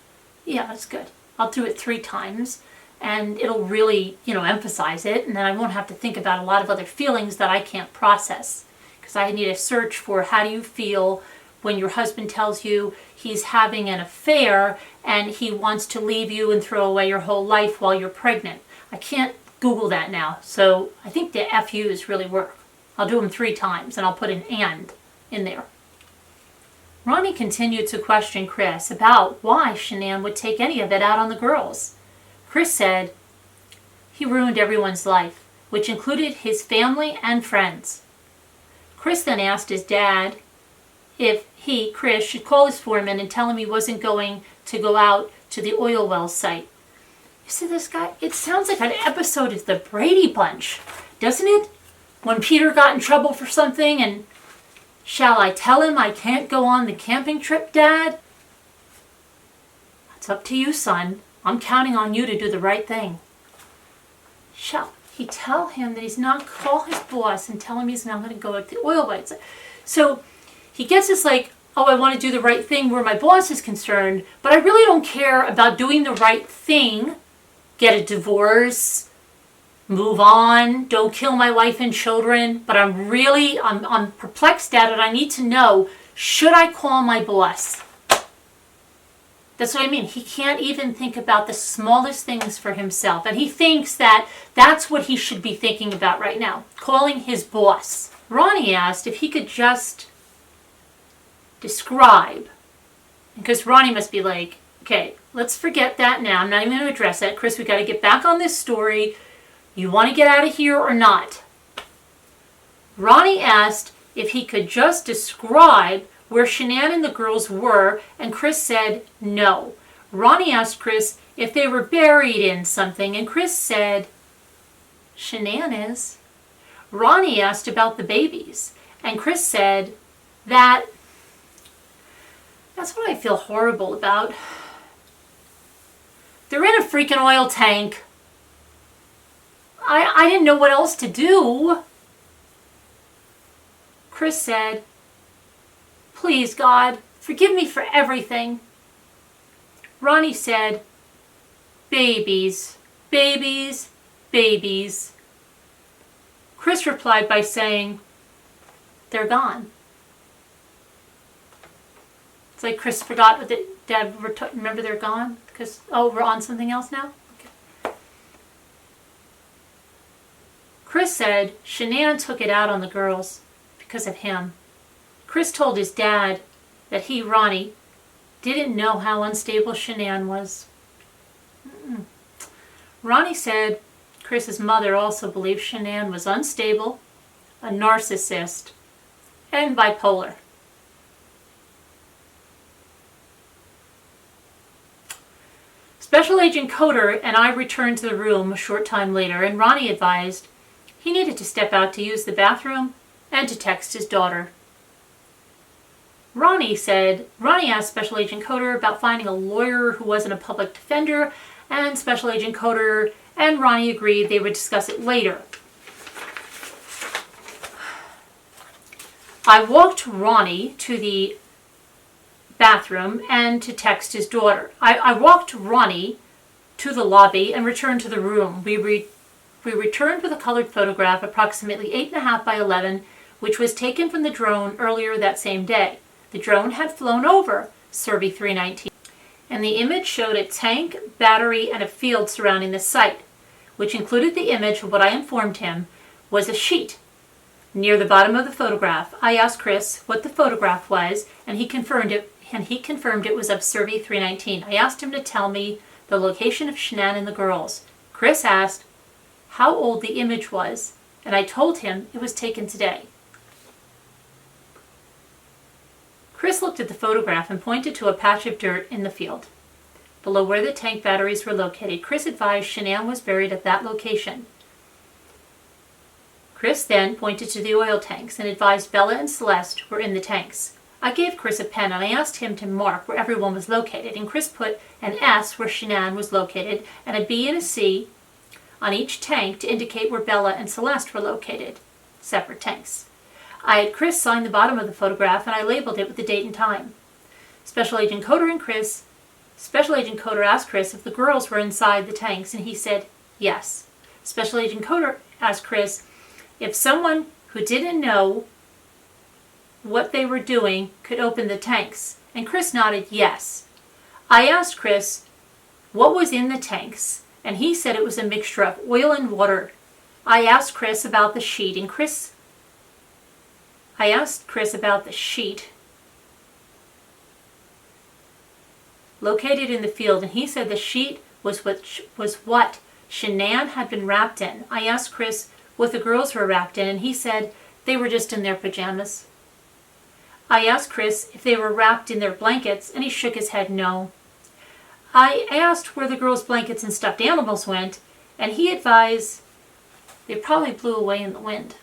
Yeah, that's good. I'll do it 3 times, and it'll really, emphasize it, and then I won't have to think about a lot of other feelings that I can't process. Because I need to search for how do you feel when your husband tells you he's having an affair and he wants to leave you and throw away your whole life while you're pregnant. I can't Google that now, so I think the FUs really work. I'll do them 3 times, and I'll put an and in there. Ronnie continued to question Chris about why Shanann would take any of it out on the girls. Chris said, he ruined everyone's life, which included his family and friends. Chris then asked his dad if he, Chris, should call his foreman and tell him he wasn't going to go out to the oil well site. You see this guy? It sounds like an episode of the Brady Bunch, doesn't it? When Peter got in trouble for something and, shall I tell him I can't go on the camping trip, Dad? It's up to you, son. I'm counting on you to do the right thing. Shall he tell him that he's not, call his boss and tell him he's not going to go at the oil bites? So he gets this like, oh, I want to do the right thing where my boss is concerned, but I really don't care about doing the right thing. Get a divorce, move on, don't kill my wife and children, but I'm perplexed at it. I need to know, should I call my boss? That's what I mean. He can't even think about the smallest things for himself. And he thinks that that's what he should be thinking about right now, calling his boss. Ronnie asked if he could just describe, because Ronnie must be like, okay, let's forget that now. I'm not even going to address that. Chris, we got to get back on this story. You want to get out of here or not? Ronnie asked if he could just describe where Shanann and the girls were, and Chris said no. Ronnie asked Chris if they were buried in something, and Chris said, Shanann is. Ronnie asked about the babies, and Chris said that, that's what I feel horrible about. They're in a freaking oil tank. I didn't know what else to do. Chris said, please, God, forgive me for everything. Ronnie said, babies, babies, babies. Chris replied by saying, they're gone. It's like Chris forgot what Dad, remember they're gone? Because, oh, we're on something else now? Okay. Chris said Shanann took it out on the girls because of him. Chris told his dad that he, Ronnie, didn't know how unstable Shanann was. Ronnie said Chris's mother also believed Shanann was unstable, a narcissist, and bipolar. Special Agent Coder and I returned to the room a short time later, and Ronnie advised he needed to step out to use the bathroom and to text his daughter. Ronnie asked Special Agent Coder about finding a lawyer who wasn't a public defender, and Special Agent Coder and Ronnie agreed they would discuss it later. I walked Ronnie to the bathroom and to text his daughter. I walked Ronnie to the lobby and returned to the room. We returned with a colored photograph approximately 8.5 by 11, which was taken from the drone earlier that same day. The drone had flown over Survey 319, and the image showed a tank, battery, and a field surrounding the site, which included the image of what I informed him was a sheet. Near the bottom of the photograph, I asked Chris what the photograph was, and he confirmed it was of Survey 319. I asked him to tell me the location of Shanann and the girls. Chris asked how old the image was, and I told him it was taken today. Chris looked at the photograph and pointed to a patch of dirt in the field. Below where the tank batteries were located, Chris advised Shanann was buried at that location. Chris then pointed to the oil tanks and advised Bella and Celeste were in the tanks. I gave Chris a pen and I asked him to mark where everyone was located, and Chris put an S where Shanann was located and a B and a C on each tank to indicate where Bella and Celeste were located, separate tanks. I had Chris sign the bottom of the photograph and I labeled it with the date and time. Special Agent Coder asked Chris if the girls were inside the tanks, and he said yes. Special Agent Coder asked Chris if someone who didn't know what they were doing could open the tanks, and Chris nodded yes. I asked Chris what was in the tanks, and he said it was a mixture of oil and water. I asked Chris about the sheet, located in the field, and he said the sheet was what Shanann had been wrapped in. I asked Chris what the girls were wrapped in, and he said they were just in their pajamas. I asked Chris if they were wrapped in their blankets, and he shook his head no. I asked where the girls' blankets and stuffed animals went, and he advised they probably blew away in the wind.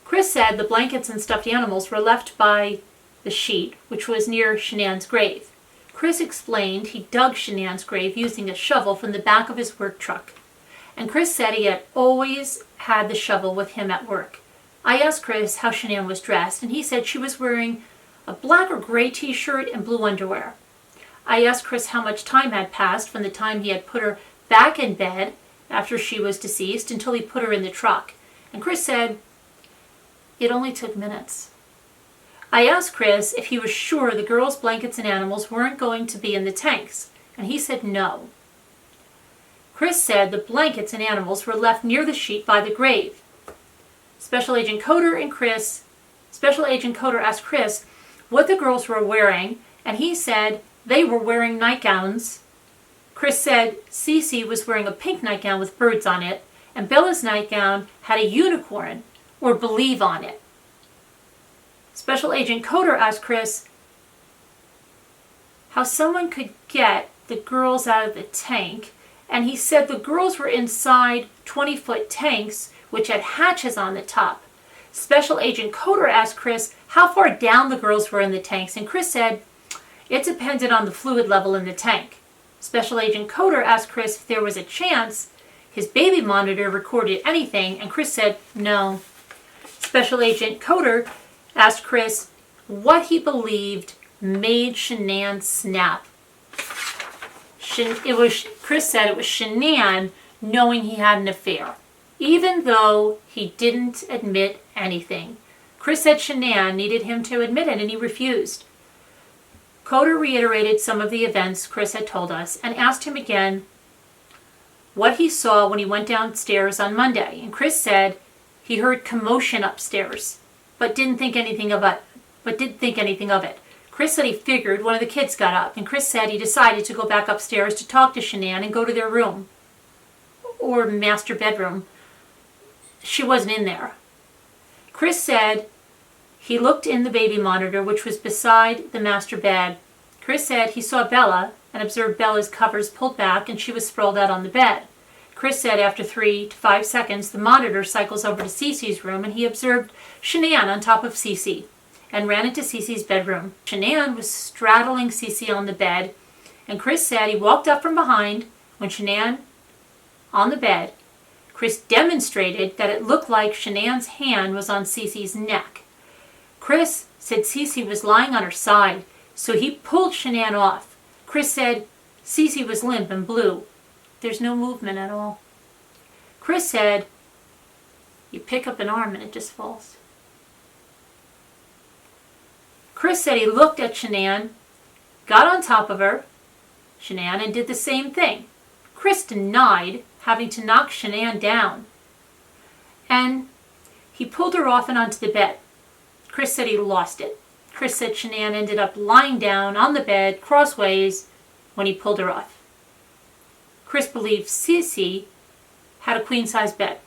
Chris said the blankets and stuffed animals were left by the sheet, which was near Shanann's grave. Chris explained he dug Shanann's grave using a shovel from the back of his work truck. And Chris said he had always had the shovel with him at work. I asked Chris how Shanann was dressed, and he said she was wearing a black or gray t-shirt and blue underwear. I asked Chris how much time had passed from the time he had put her back in bed after she was deceased until he put her in the truck. And Chris said it only took minutes. I asked Chris if he was sure the girls' blankets and animals weren't going to be in the tanks, and he said no. Chris said the blankets and animals were left near the sheet by the grave. Special Agent Coder asked Chris what the girls were wearing, and he said they were wearing nightgowns. Chris said Cece was wearing a pink nightgown with birds on it, and Bella's nightgown had a unicorn or believe on it. Special Agent Coder asked Chris how someone could get the girls out of the tank, and he said the girls were inside 20-foot tanks which had hatches on the top. Special Agent Coder asked Chris how far down the girls were in the tanks, and Chris said it depended on the fluid level in the tank. Special Agent Coder asked Chris if there was a chance his baby monitor recorded anything, and Chris said no. Special Agent Coder asked Chris what he believed made Shanann snap. Chris said it was Shanann knowing he had an affair, even though he didn't admit anything. Chris said Shanann needed him to admit it, and he refused. Coder reiterated some of the events Chris had told us and asked him again what he saw when he went downstairs on Monday. And Chris said he heard commotion upstairs, but didn't think anything of it. Chris said he figured one of the kids got up, and Chris said he decided to go back upstairs to talk to Shanann and go to their room, or master bedroom. She wasn't in there. Chris said he looked in the baby monitor, which was beside the master bed. Chris said he saw Bella and observed Bella's covers pulled back and she was sprawled out on the bed. Chris said after 3 to 5 seconds, the monitor cycles over to Cece's room and he observed Shanann on top of Cece and ran into Cece's bedroom. Shanann was straddling Cece on the bed, and Chris said he walked up from behind when Shanann on the bed. Chris demonstrated that it looked like Shanann's hand was on Cece's neck. Chris said Cece was lying on her side, so he pulled Shanann off. Chris said Cece was limp and blue. There's no movement at all. Chris said you pick up an arm and it just falls. Chris said he looked at Shanann, got on top of her, Shanann, and did the same thing. Chris denied having to knock Shanann down, and he pulled her off and onto the bed. Chris said he lost it. Chris said Shanann ended up lying down on the bed crossways when he pulled her off. Chris believed Cece had a queen-size bed.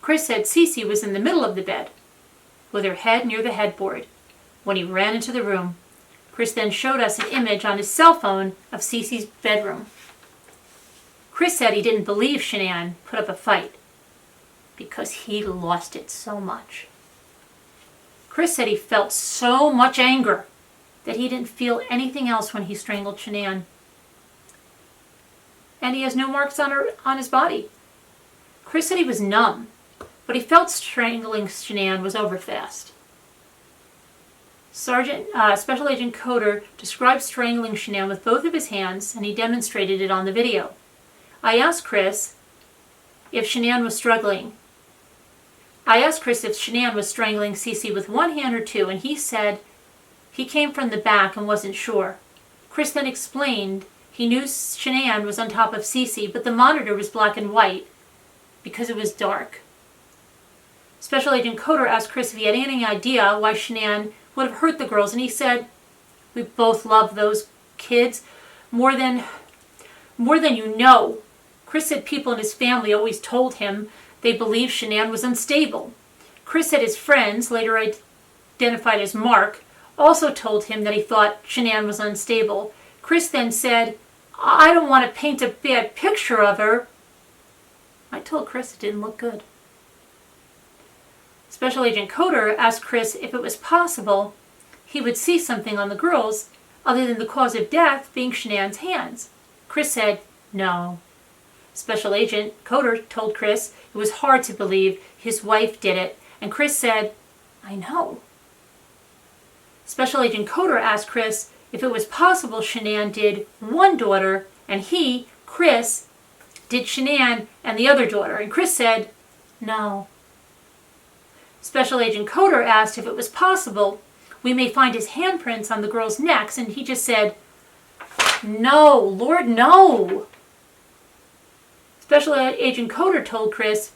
Chris said Cece was in the middle of the bed with her head near the headboard when he ran into the room. Chris then showed us an image on his cell phone of Cece's bedroom. Chris said he didn't believe Shanann put up a fight because he lost it so much. Chris said he felt so much anger that he didn't feel anything else when he strangled Shanann. And he has no marks on his body. Chris said he was numb, but he felt strangling Shanann was over fast. Special Agent Coder described strangling Shanann with both of his hands, and he demonstrated it on the video. I asked Chris if Shanann was strangling Cece with one hand or two, and he said he came from the back and wasn't sure. Chris then explained he knew Shanann was on top of Cece, but the monitor was black and white because it was dark. Special Agent Coder asked Chris if he had any idea why Shanann would have hurt the girls, and he said, "We both love those kids more than you know." Chris said people in his family always told him they believed Shanann was unstable. Chris said his friends, later identified as Mark, also told him that he thought Shanann was unstable. Chris then said, I don't want to paint a bad picture of her. I told Chris it didn't look good. Special Agent Coder asked Chris if it was possible he would see something on the girls other than the cause of death being Shanann's hands. Chris said, no. Special Agent Coder told Chris it was hard to believe his wife did it, and Chris said, I know. Special Agent Coder asked Chris if it was possible Shanann did one daughter and he, Chris, did Shanann and the other daughter, and Chris said, no. Special Agent Coder asked if it was possible we may find his handprints on the girls' necks, and he just said, no, Lord, no. Special Agent Coder told Chris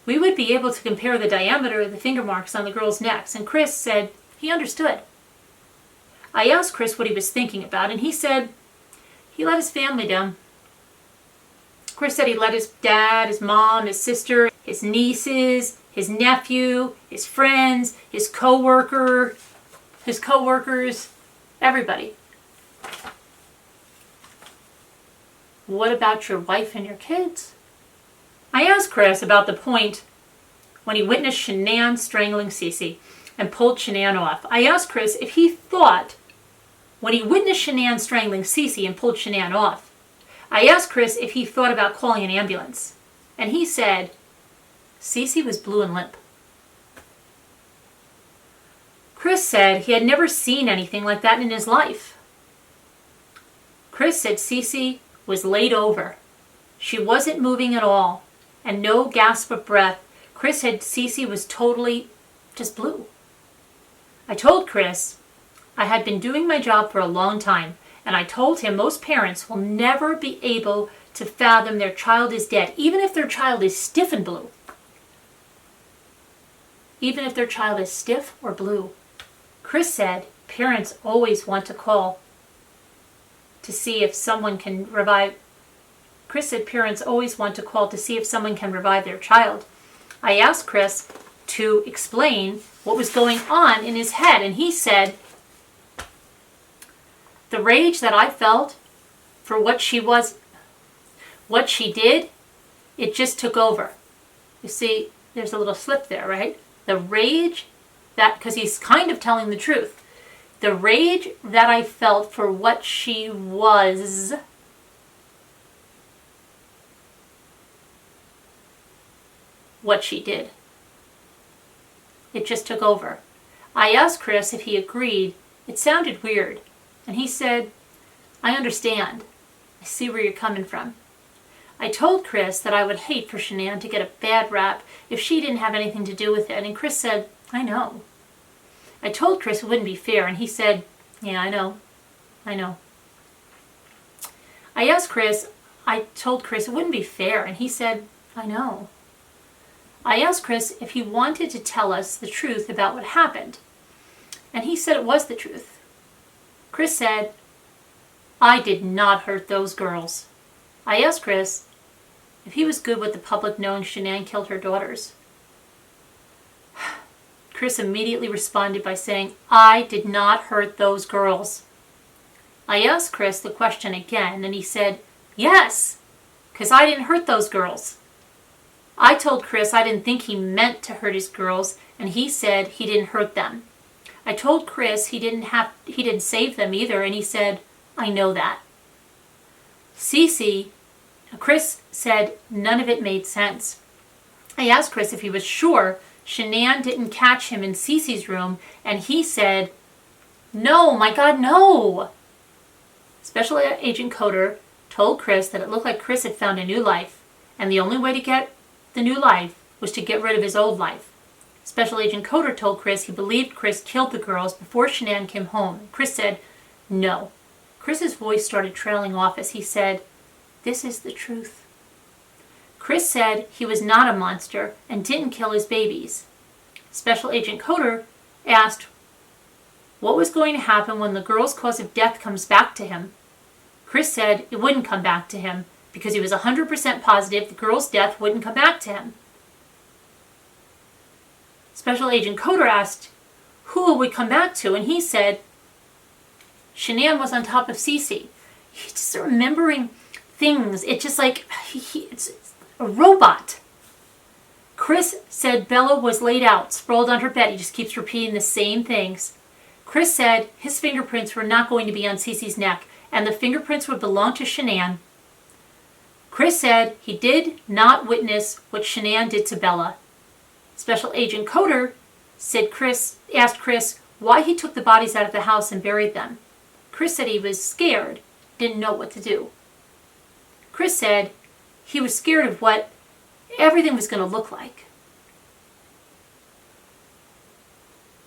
we would be able to compare the diameter of the finger marks on the girls' necks, and Chris said he understood. I asked Chris what he was thinking about, and he said he let his family down. Chris said he let his dad, his mom, his sister, his nieces, his nephew, his friends, his coworkers, everybody. What about your wife and your kids? I asked Chris about the point when he witnessed Shanann strangling Cece and pulled Shanann off. I asked Chris if he thought when he witnessed Shanann strangling Cece and pulled Shanann off, I asked Chris if he thought about calling an ambulance. And he said, Cece was blue and limp. Chris said he had never seen anything like that in his life. Chris said Cece was laid over. She wasn't moving at all, and no gasp of breath. Chris said Cece was totally just blue. I told Chris I had been doing my job for a long time, and I told him most parents will never be able to fathom their child is dead, even if their child is stiff and blue. Even if their child is stiff or blue. Chris said parents always want to call to see if someone can revive. Chris said parents always want to call to see if someone can revive their child. I asked Chris to explain what was going on in his head, and he said, the rage that I felt for what she did, it just took over. You see, there's a little slip there, right? The rage that, because he's kind of telling the truth, the rage that I felt for what she was, what she did, it just took over. I asked Chris if he agreed. It sounded weird. And he said, I understand. I see where you're coming from. I told Chris that I would hate for Shanann to get a bad rap if she didn't have anything to do with it. And Chris said, I know. I told Chris it wouldn't be fair. And he said, yeah, I know. I know. I told Chris it wouldn't be fair. And he said, I know. I asked Chris if he wanted to tell us the truth about what happened. And he said it was the truth. Chris said, I did not hurt those girls. I asked Chris if he was good with the public knowing Shanann killed her daughters. Chris immediately responded by saying, I did not hurt those girls. I asked Chris the question again, and he said, yes, because I didn't hurt those girls. I told Chris I didn't think he meant to hurt his girls, and he said he didn't hurt them. I told Chris he didn't save them either, and he said, I know that. Chris said none of it made sense. I asked Chris if he was sure Shanann didn't catch him in Cece's room, and he said, no, my God, no. Special Agent Coder told Chris that it looked like Chris had found a new life, and the only way to get the new life was to get rid of his old life. Special Agent Coder told Chris he believed Chris killed the girls before Shanann came home. Chris said, no. Chris's voice started trailing off as he said, this is the truth. Chris said he was not a monster and didn't kill his babies. Special Agent Coder asked what was going to happen when the girl's cause of death comes back to him. Chris said it wouldn't come back to him because he was 100% positive the girl's death wouldn't come back to him. Special Agent Coder asked who will we come back to? And he said, Shanann was on top of Cece. He's just remembering things. It's just like, it's a robot. Chris said Bella was laid out, sprawled on her bed. He just keeps repeating the same things. Chris said his fingerprints were not going to be on Cece's neck, and the fingerprints would belong to Shanann. Chris said he did not witness what Shanann did to Bella. Special Agent Coder asked Chris why he took the bodies out of the house and buried them. Chris said he was scared, didn't know what to do. Chris said he was scared of what everything was going to look like.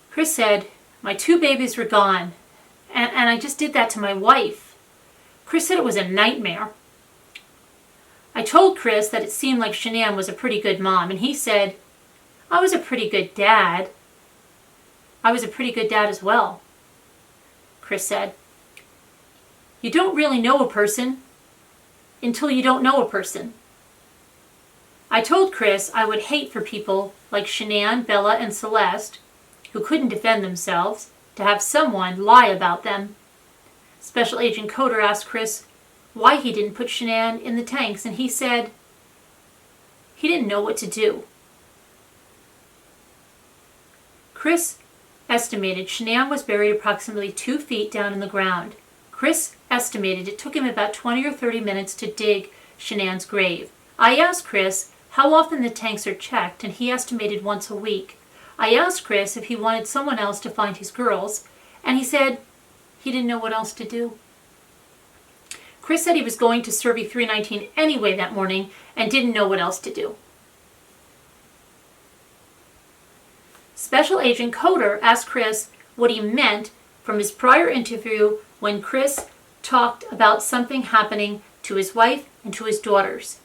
Chris said, my 2 babies were gone, and I just did that to my wife. Chris said it was a nightmare. I told Chris that it seemed like Shanann was a pretty good mom, and he said, I was a pretty good dad. I was a pretty good dad as well. Chris said, you don't really know a person until you don't know a person. I told Chris I would hate for people like Shanann, Bella, and Celeste, who couldn't defend themselves, to have someone lie about them. Special Agent Coder asked Chris why he didn't put Shanann in the tanks, and he said he didn't know what to do. Chris estimated Shanann was buried approximately 2 feet down in the ground. Chris estimated it took him about 20 or 30 minutes to dig Shanann's grave. I asked Chris how often the tanks are checked, and he estimated once a week. I asked Chris if he wanted someone else to find his girls, and he said he didn't know what else to do. Chris said he was going to Survey 319 anyway that morning and didn't know what else to do. Special Agent Coder asked Chris what he meant from his prior interview when Chris talked about something happening to his wife and to his daughters,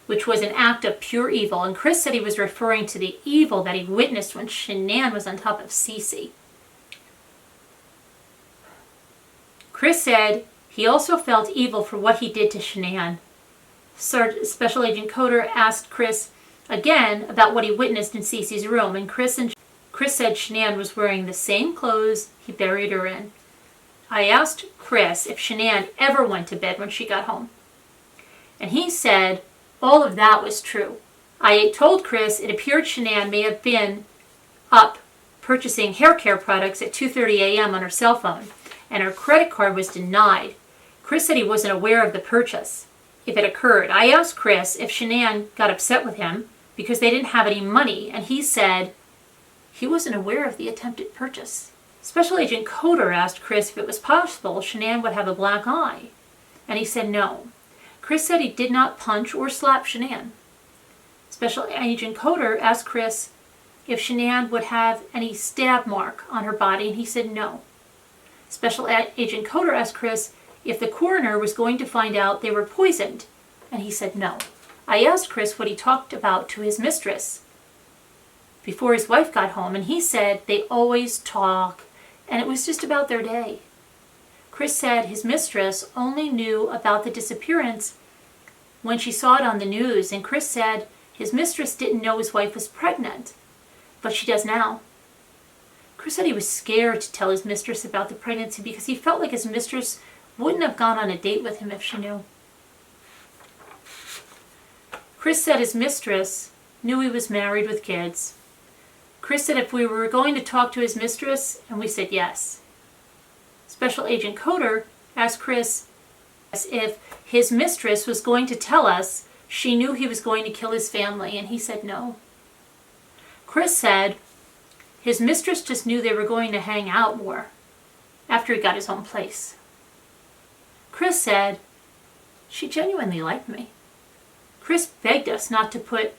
which was an act of pure evil. And Chris said he was referring to the evil that he witnessed when Shanann was on top of Cece. Chris said he also felt evil for what he did to Shanann. Special Agent Coder asked Chris again about what he witnessed in Cece's room, and Chris said Shanann was wearing the same clothes he buried her in. I asked Chris if Shanann ever went to bed when she got home, and he said all of that was true. I told Chris it appeared Shanann may have been up purchasing hair care products at 2:30 a.m. on her cell phone, and her credit card was denied. Chris said he wasn't aware of the purchase, if it occurred. I asked Chris if Shanann got upset with him because they didn't have any money, and he said he wasn't aware of the attempted purchase. Special Agent Coder asked Chris if it was possible Shanann would have a black eye, and he said no. Chris said he did not punch or slap Shanann. Special Agent Coder asked Chris if Shanann would have any stab mark on her body, and he said no. Special Agent Coder asked Chris if the coroner was going to find out they were poisoned, and he said no. I asked Chris what he talked about to his mistress before his wife got home, and he said they always talk, and it was just about their day. Chris said his mistress only knew about the disappearance when she saw it on the news, and Chris said his mistress didn't know his wife was pregnant, but she does now. Chris said he was scared to tell his mistress about the pregnancy because he felt like his mistress wouldn't have gone on a date with him if she knew. Chris said his mistress knew he was married with kids. Chris said if we were going to talk to his mistress, and we said yes. Special Agent Coder asked Chris if his mistress was going to tell us she knew he was going to kill his family, and he said no. Chris said his mistress just knew they were going to hang out more after he got his own place. Chris said she genuinely liked me. Chris begged us not to put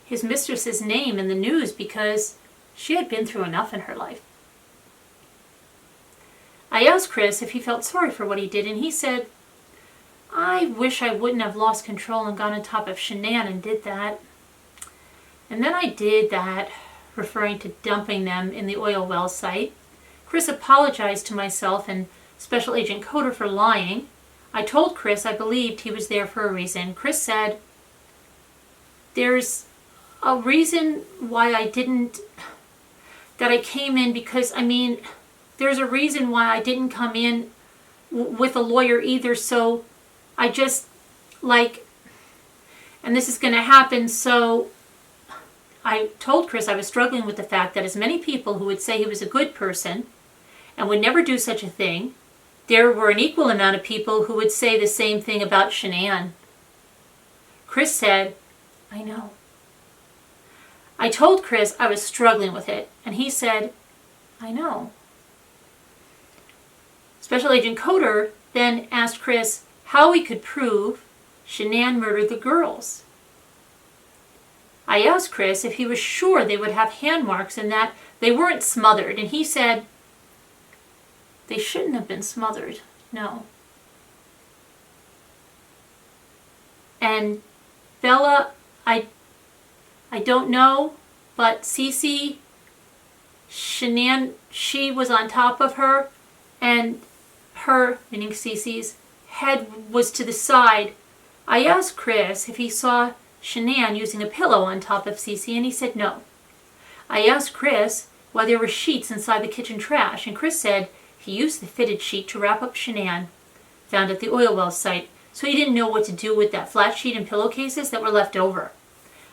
his mistress's name in the news because she had been through enough in her life. I asked Chris if he felt sorry for what he did, and he said, I wish I wouldn't have lost control and gone on top of Shanann and did that. And then I did that, referring to dumping them in the oil well site. Chris apologized to myself and Special Agent Coder for lying. I told Chris I believed he was there for a reason. Chris said, there's a reason why I didn't that I came in because, I mean, there's a reason why I didn't come in with a lawyer either. So I just, like, and this is going to happen. So I told Chris I was struggling with the fact that as many people who would say he was a good person and would never do such a thing, there were an equal amount of people who would say the same thing about Shanann. Chris said, I know. I told Chris I was struggling with it, and he said, I know. Special Agent Coder then asked Chris how we could prove Shanann murdered the girls. I asked Chris if he was sure they would have hand marks and that they weren't smothered, and he said, they shouldn't have been smothered, no. And Bella, I don't know, but Cece, Shanann, she was on top of her, and her, meaning Cece's, head was to the side. I asked Chris if he saw Shanann using a pillow on top of Cece, and he said no. I asked Chris why there were sheets inside the kitchen trash, and Chris said he used the fitted sheet to wrap up Shanann, found at the oil well site, so he didn't know what to do with that flat sheet and pillowcases that were left over.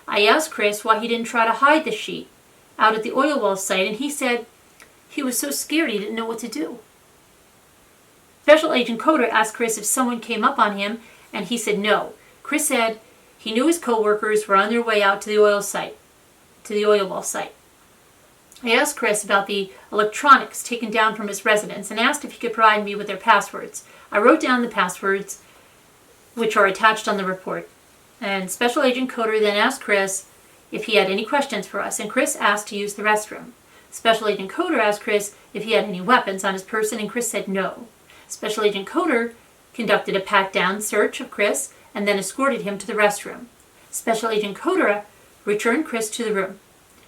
I asked Chris why he didn't try to hide the sheet out at the oil well site, and he said he was so scared he didn't know what to do. Special Agent Coder asked Chris if someone came up on him, and he said no. Chris said he knew his co-workers were on their way out to the oil well site. I asked Chris about the electronics taken down from his residence and asked if he could provide me with their passwords. I wrote down the passwords, which are attached on the report. And Special Agent Coder then asked Chris if he had any questions for us, and Chris asked to use the restroom. Special Agent Coder asked Chris if he had any weapons on his person, and Chris said no. Special Agent Coder conducted a pat-down search of Chris and then escorted him to the restroom. Special Agent Coder returned Chris to the room.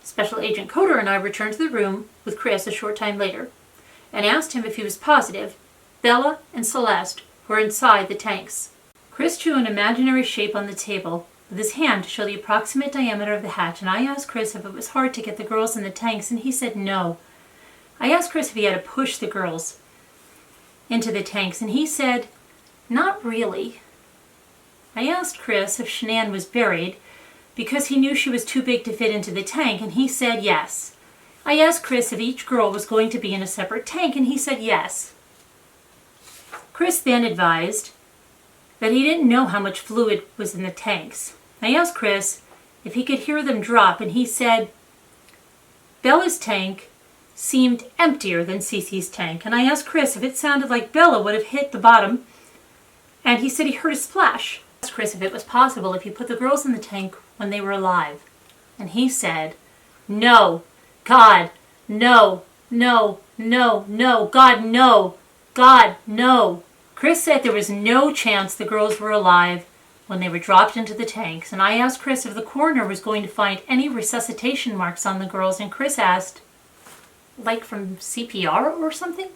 Special Agent Coder and I returned to the room with Chris a short time later and asked him if he was positive Bella and Celeste were inside the tanks. Chris drew an imaginary shape on the table with his hand to show the approximate diameter of the hatch, and I asked Chris if it was hard to get the girls in the tanks, and he said no. I asked Chris if he had to push the girls into the tanks, and he said, not really. I asked Chris if Shanann was buried because he knew she was too big to fit into the tank, and he said yes. I asked Chris if each girl was going to be in a separate tank, and he said yes. Chris then advised that he didn't know how much fluid was in the tanks. I asked Chris if he could hear them drop, and he said Bella's tank seemed emptier than Cece's tank, and I asked Chris if it sounded like Bella would have hit the bottom, and he said he heard a splash. I asked Chris if it was possible if he put the girls in the tank when they were alive, and he said, no, God, no, no, no, no, God, no, God, no. Chris said there was no chance the girls were alive when they were dropped into the tanks, and I asked Chris if the coroner was going to find any resuscitation marks on the girls, and Chris asked, like from CPR or something?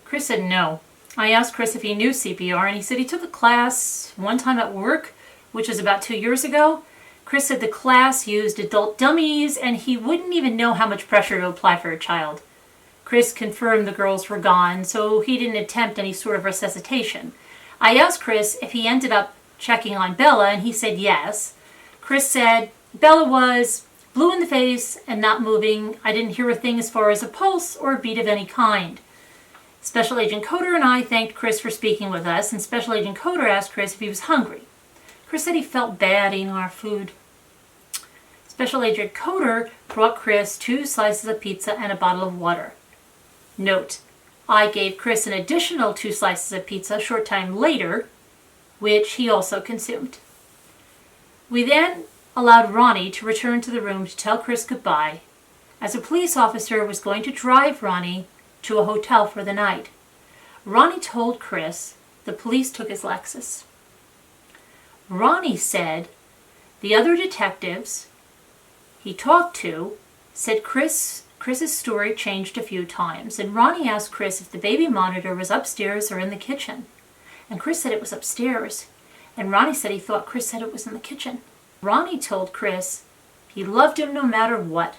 Chris said no. I asked Chris if he knew CPR, and he said he took a class one time at work, which was about 2 years ago. Chris said the class used adult dummies, and he wouldn't even know how much pressure to apply for a child. Chris confirmed the girls were gone, so he didn't attempt any sort of resuscitation. I asked Chris if he ended up checking on Bella, and he said yes. Chris said Bella was blue in the face and not moving. I didn't hear a thing as far as a pulse or a beat of any kind. Special Agent Coder and I thanked Chris for speaking with us, and Special Agent Coder asked Chris if he was hungry. Chris said he felt bad eating our food. Special Agent Coder brought Chris 2 slices of pizza and a bottle of water. Note, I gave Chris an additional 2 slices of pizza a short time later, which he also consumed. We then allowed Ronnie to return to the room to tell Chris goodbye, as a police officer was going to drive Ronnie to a hotel for the night. Ronnie told Chris the police took his Lexus. Ronnie said the other detectives he talked to said Chris's story changed a few times, and Ronnie asked Chris if the baby monitor was upstairs or in the kitchen. And Chris said it was upstairs, and Ronnie said he thought Chris said it was in the kitchen. Ronnie told Chris he loved him no matter what,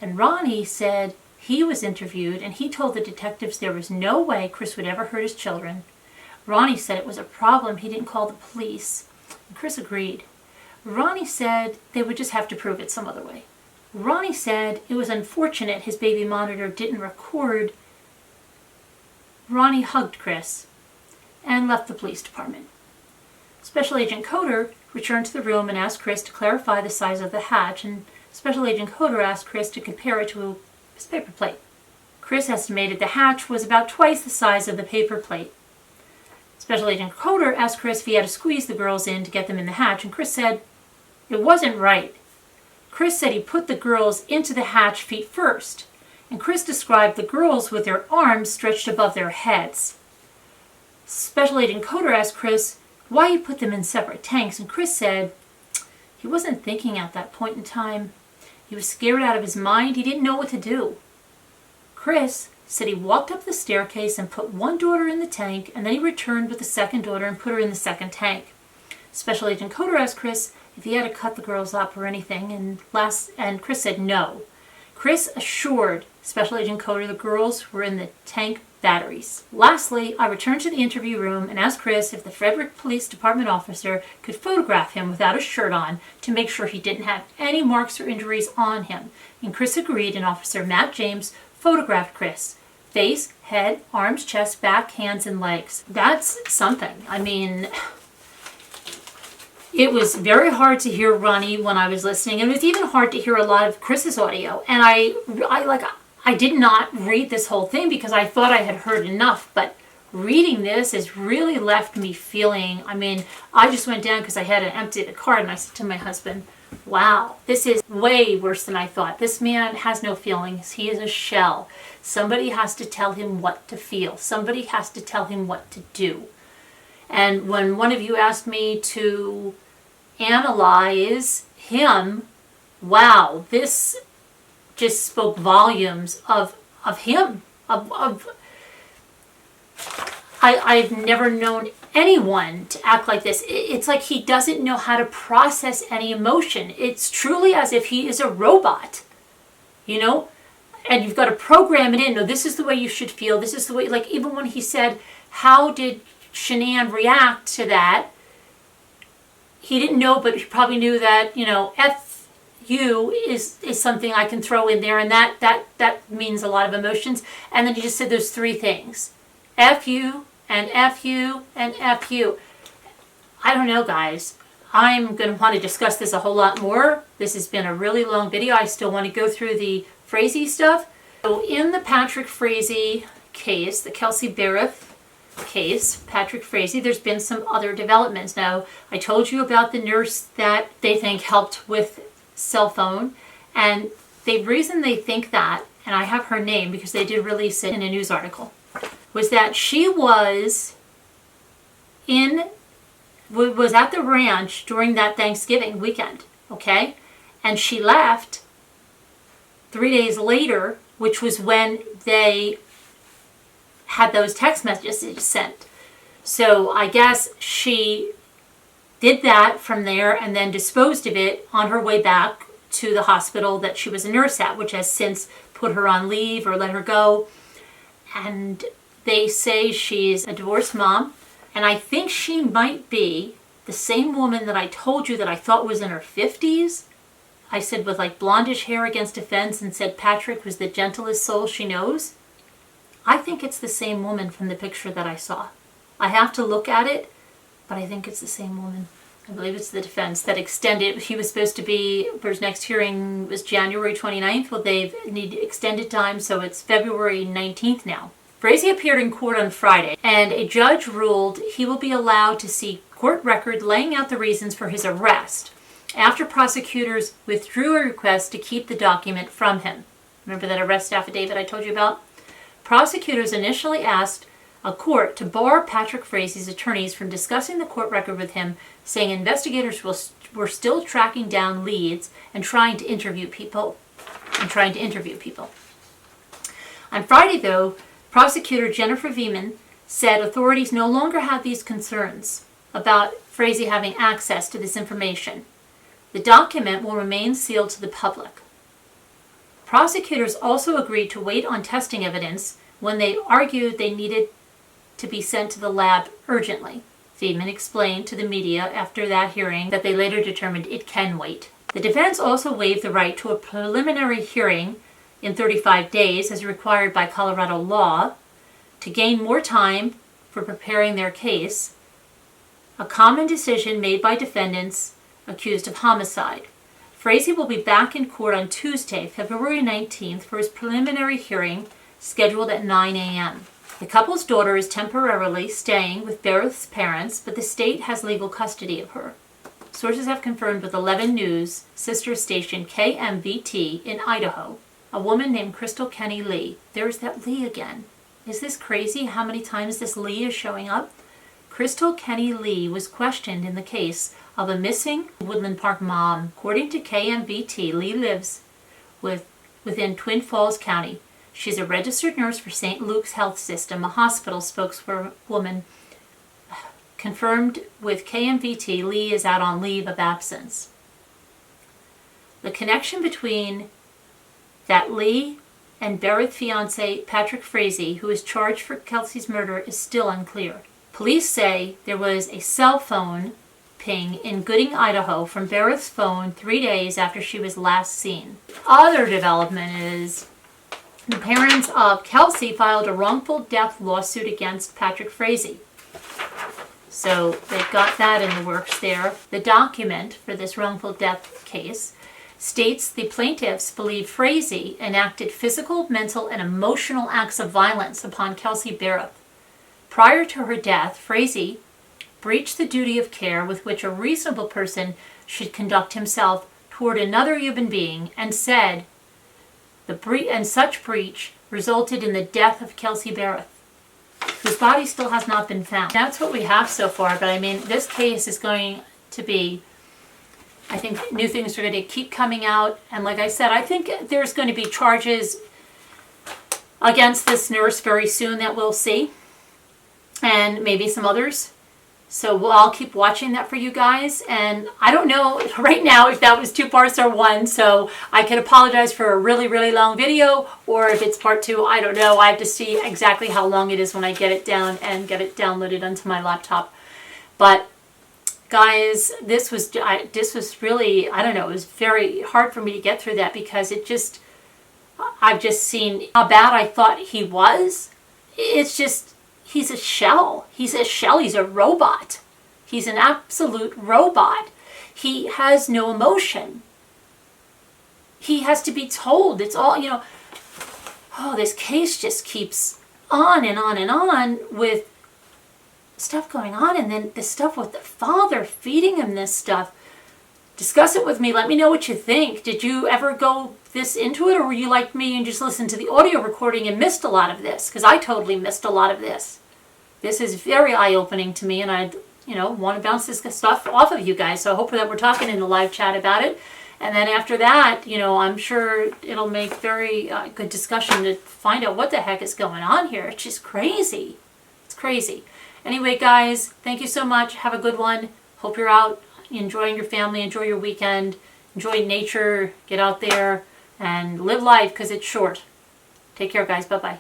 And Ronnie said he was interviewed and he told the detectives there was no way Chris would ever hurt his children. Ronnie said it was a problem he didn't call the police. And Chris agreed. Ronnie said they would just have to prove it some other way. Ronnie said it was unfortunate his baby monitor didn't record. Ronnie hugged Chris and left the police department. Special Agent Coder returned to the room and asked Chris to clarify the size of the hatch, and Special Agent Coder asked Chris to compare it to his paper plate. Chris estimated the hatch was about twice the size of the paper plate. Special Agent Coder asked Chris if he had to squeeze the girls in to get them in the hatch, and Chris said it wasn't right. Chris said he put the girls into the hatch feet first, and Chris described the girls with their arms stretched above their heads. Special Agent Coder asked Chris why he put them in separate tanks, and Chris said he wasn't thinking at that point in time. He was scared out of his mind. He didn't know what to do. Chris said he walked up the staircase and put one daughter in the tank, and then he returned with the second daughter and put her in the second tank. Special Agent Coder asked Chris if he had to cut the girls up or anything, and Chris said no. Chris assured Special Agent Coder the girls were in the tank batteries. Lastly, I returned to the interview room and asked Chris if the Frederick Police Department officer could photograph him without a shirt on to make sure he didn't have any marks or injuries on him. And Chris agreed, and Officer Matt James photographed Chris. Face, head, arms, chest, back, hands, and legs. That's something. I mean, it was very hard to hear Ronnie when I was listening, and it was even hard to hear a lot of Chris's audio. And I did not read this whole thing because I thought I had heard enough, but reading this has really left me feeling, I mean, I just went down because I had to empty the card, and I said to my husband, wow, this is way worse than I thought. This man has no feelings. He is a shell. Somebody has to tell him what to feel. Somebody has to tell him what to do. And when one of you asked me to analyze him, wow, this just spoke volumes of him. I've never known anyone to act like this. It's like he doesn't know how to process any emotion. It's truly as if he is a robot, you know? And you've got to program it in. No, this is the way you should feel. This is the way, like even when he said, how did Shanann react to that? He didn't know, but he probably knew that, you know, F you is something I can throw in there, and that means a lot of emotions. And then he just said those three things. F you, and F you, and F you. I don't know, guys. I'm going to want to discuss this a whole lot more. This has been a really long video. I still want to go through the Frazee stuff. So in the Patrick Frazee case, the Kelsey Berreth case, Patrick Frazee, there's been some other developments. Now, I told you about the nurse that they think helped with cell phone, and the reason they think that, and I have her name because they did release it in a news article, was that she was at the ranch during that Thanksgiving weekend, okay? And she left 3 days later, which was when they had those text messages sent. So I guess she did that from there and then disposed of it on her way back to the hospital that she was a nurse at, which has since put her on leave or let her go. And they say she's a divorced mom. And I think she might be the same woman that I told you that I thought was in her 50s. I said with like blondish hair against a fence, and said Patrick was the gentlest soul she knows. I think it's the same woman from the picture that I saw. I have to look at it, but I think it's the same woman. I believe it's the defense that extended. He was supposed to be, his next hearing was January 29th. Well, they've needed extended time, so it's February 19th now. Frazee appeared in court on Friday, and a judge ruled he will be allowed to see court record laying out the reasons for his arrest after prosecutors withdrew a request to keep the document from him. Remember that arrest affidavit I told you about? Prosecutors initially asked a court to bar Patrick Frazee's attorneys from discussing the court record with him, saying investigators were still tracking down leads and trying to interview people. On Friday, though, prosecutor Jennifer Veman said authorities no longer have these concerns about Frazee having access to this information. The document will remain sealed to the public. Prosecutors also agreed to wait on testing evidence when they argued they needed to be sent to the lab urgently. Friedman explained to the media after that hearing that they later determined it can wait. The defense also waived the right to a preliminary hearing in 35 days as required by Colorado law to gain more time for preparing their case, a common decision made by defendants accused of homicide. Frazee will be back in court on Tuesday, February 19th, for his preliminary hearing scheduled at 9 a.m. The couple's daughter is temporarily staying with Berreth's parents, but the state has legal custody of her. Sources have confirmed with 11 News sister station KMVT in Idaho, a woman named Crystal Kenny Lee. There's that Lee again. Is this crazy how many times this Lee is showing up? Crystal Kenny Lee was questioned in the case of a missing Woodland Park mom. According to KMVT, Lee lives within Twin Falls County. She's a registered nurse for St. Luke's Health System, a hospital spokeswoman confirmed with KMVT. Lee is out on leave of absence. The connection between that Lee and Berreth fiancé Patrick Frazee, who is charged for Kelsey's murder, is still unclear. Police say there was a cell phone ping in Gooding, Idaho from Berreth's phone 3 days after she was last seen. Other development is the parents of Kelsey filed a wrongful death lawsuit against Patrick Frazee. So they've got that in the works there. The document for this wrongful death case states the plaintiffs believe Frazee enacted physical, mental, and emotional acts of violence upon Kelsey Berreth. Prior to her death, Frazee breached the duty of care with which a reasonable person should conduct himself toward another human being, and said such breach resulted in the death of Kelsey Berreth, whose body still has not been found. That's what we have so far, but I mean, this case is going to be, I think new things are going to keep coming out, and like I said, I think there's going to be charges against this nurse very soon that we'll see, and maybe some others. So I'll keep watching that for you guys, and I don't know right now if that was 2 parts or 1, so I can apologize for a really, really long video, or if it's part 2, I don't know. I have to see exactly how long it is when I get it down and get it downloaded onto my laptop. But guys, this was really, I don't know, it was very hard for me to get through that, because I've just seen how bad I thought he was. It's just, he's a shell. He's a shell. He's a robot. He's an absolute robot. He has no emotion. He has to be told. It's all, this case just keeps on and on and on with stuff going on. And then the stuff with the father feeding him this stuff. Discuss it with me. Let me know what you think. Did you ever go this into it, or were you like me and just listened to the audio recording and missed a lot of this? Because I totally missed a lot of this. This is very eye-opening to me, and I, want to bounce this stuff off of you guys. So I hope that we're talking in the live chat about it. And then after that, I'm sure it'll make very good discussion to find out what the heck is going on here. It's just crazy. It's crazy. Anyway, guys, thank you so much. Have a good one. Hope you're out enjoying your family. Enjoy your weekend. Enjoy nature. Get out there and live life, because it's short. Take care, guys. Bye-bye.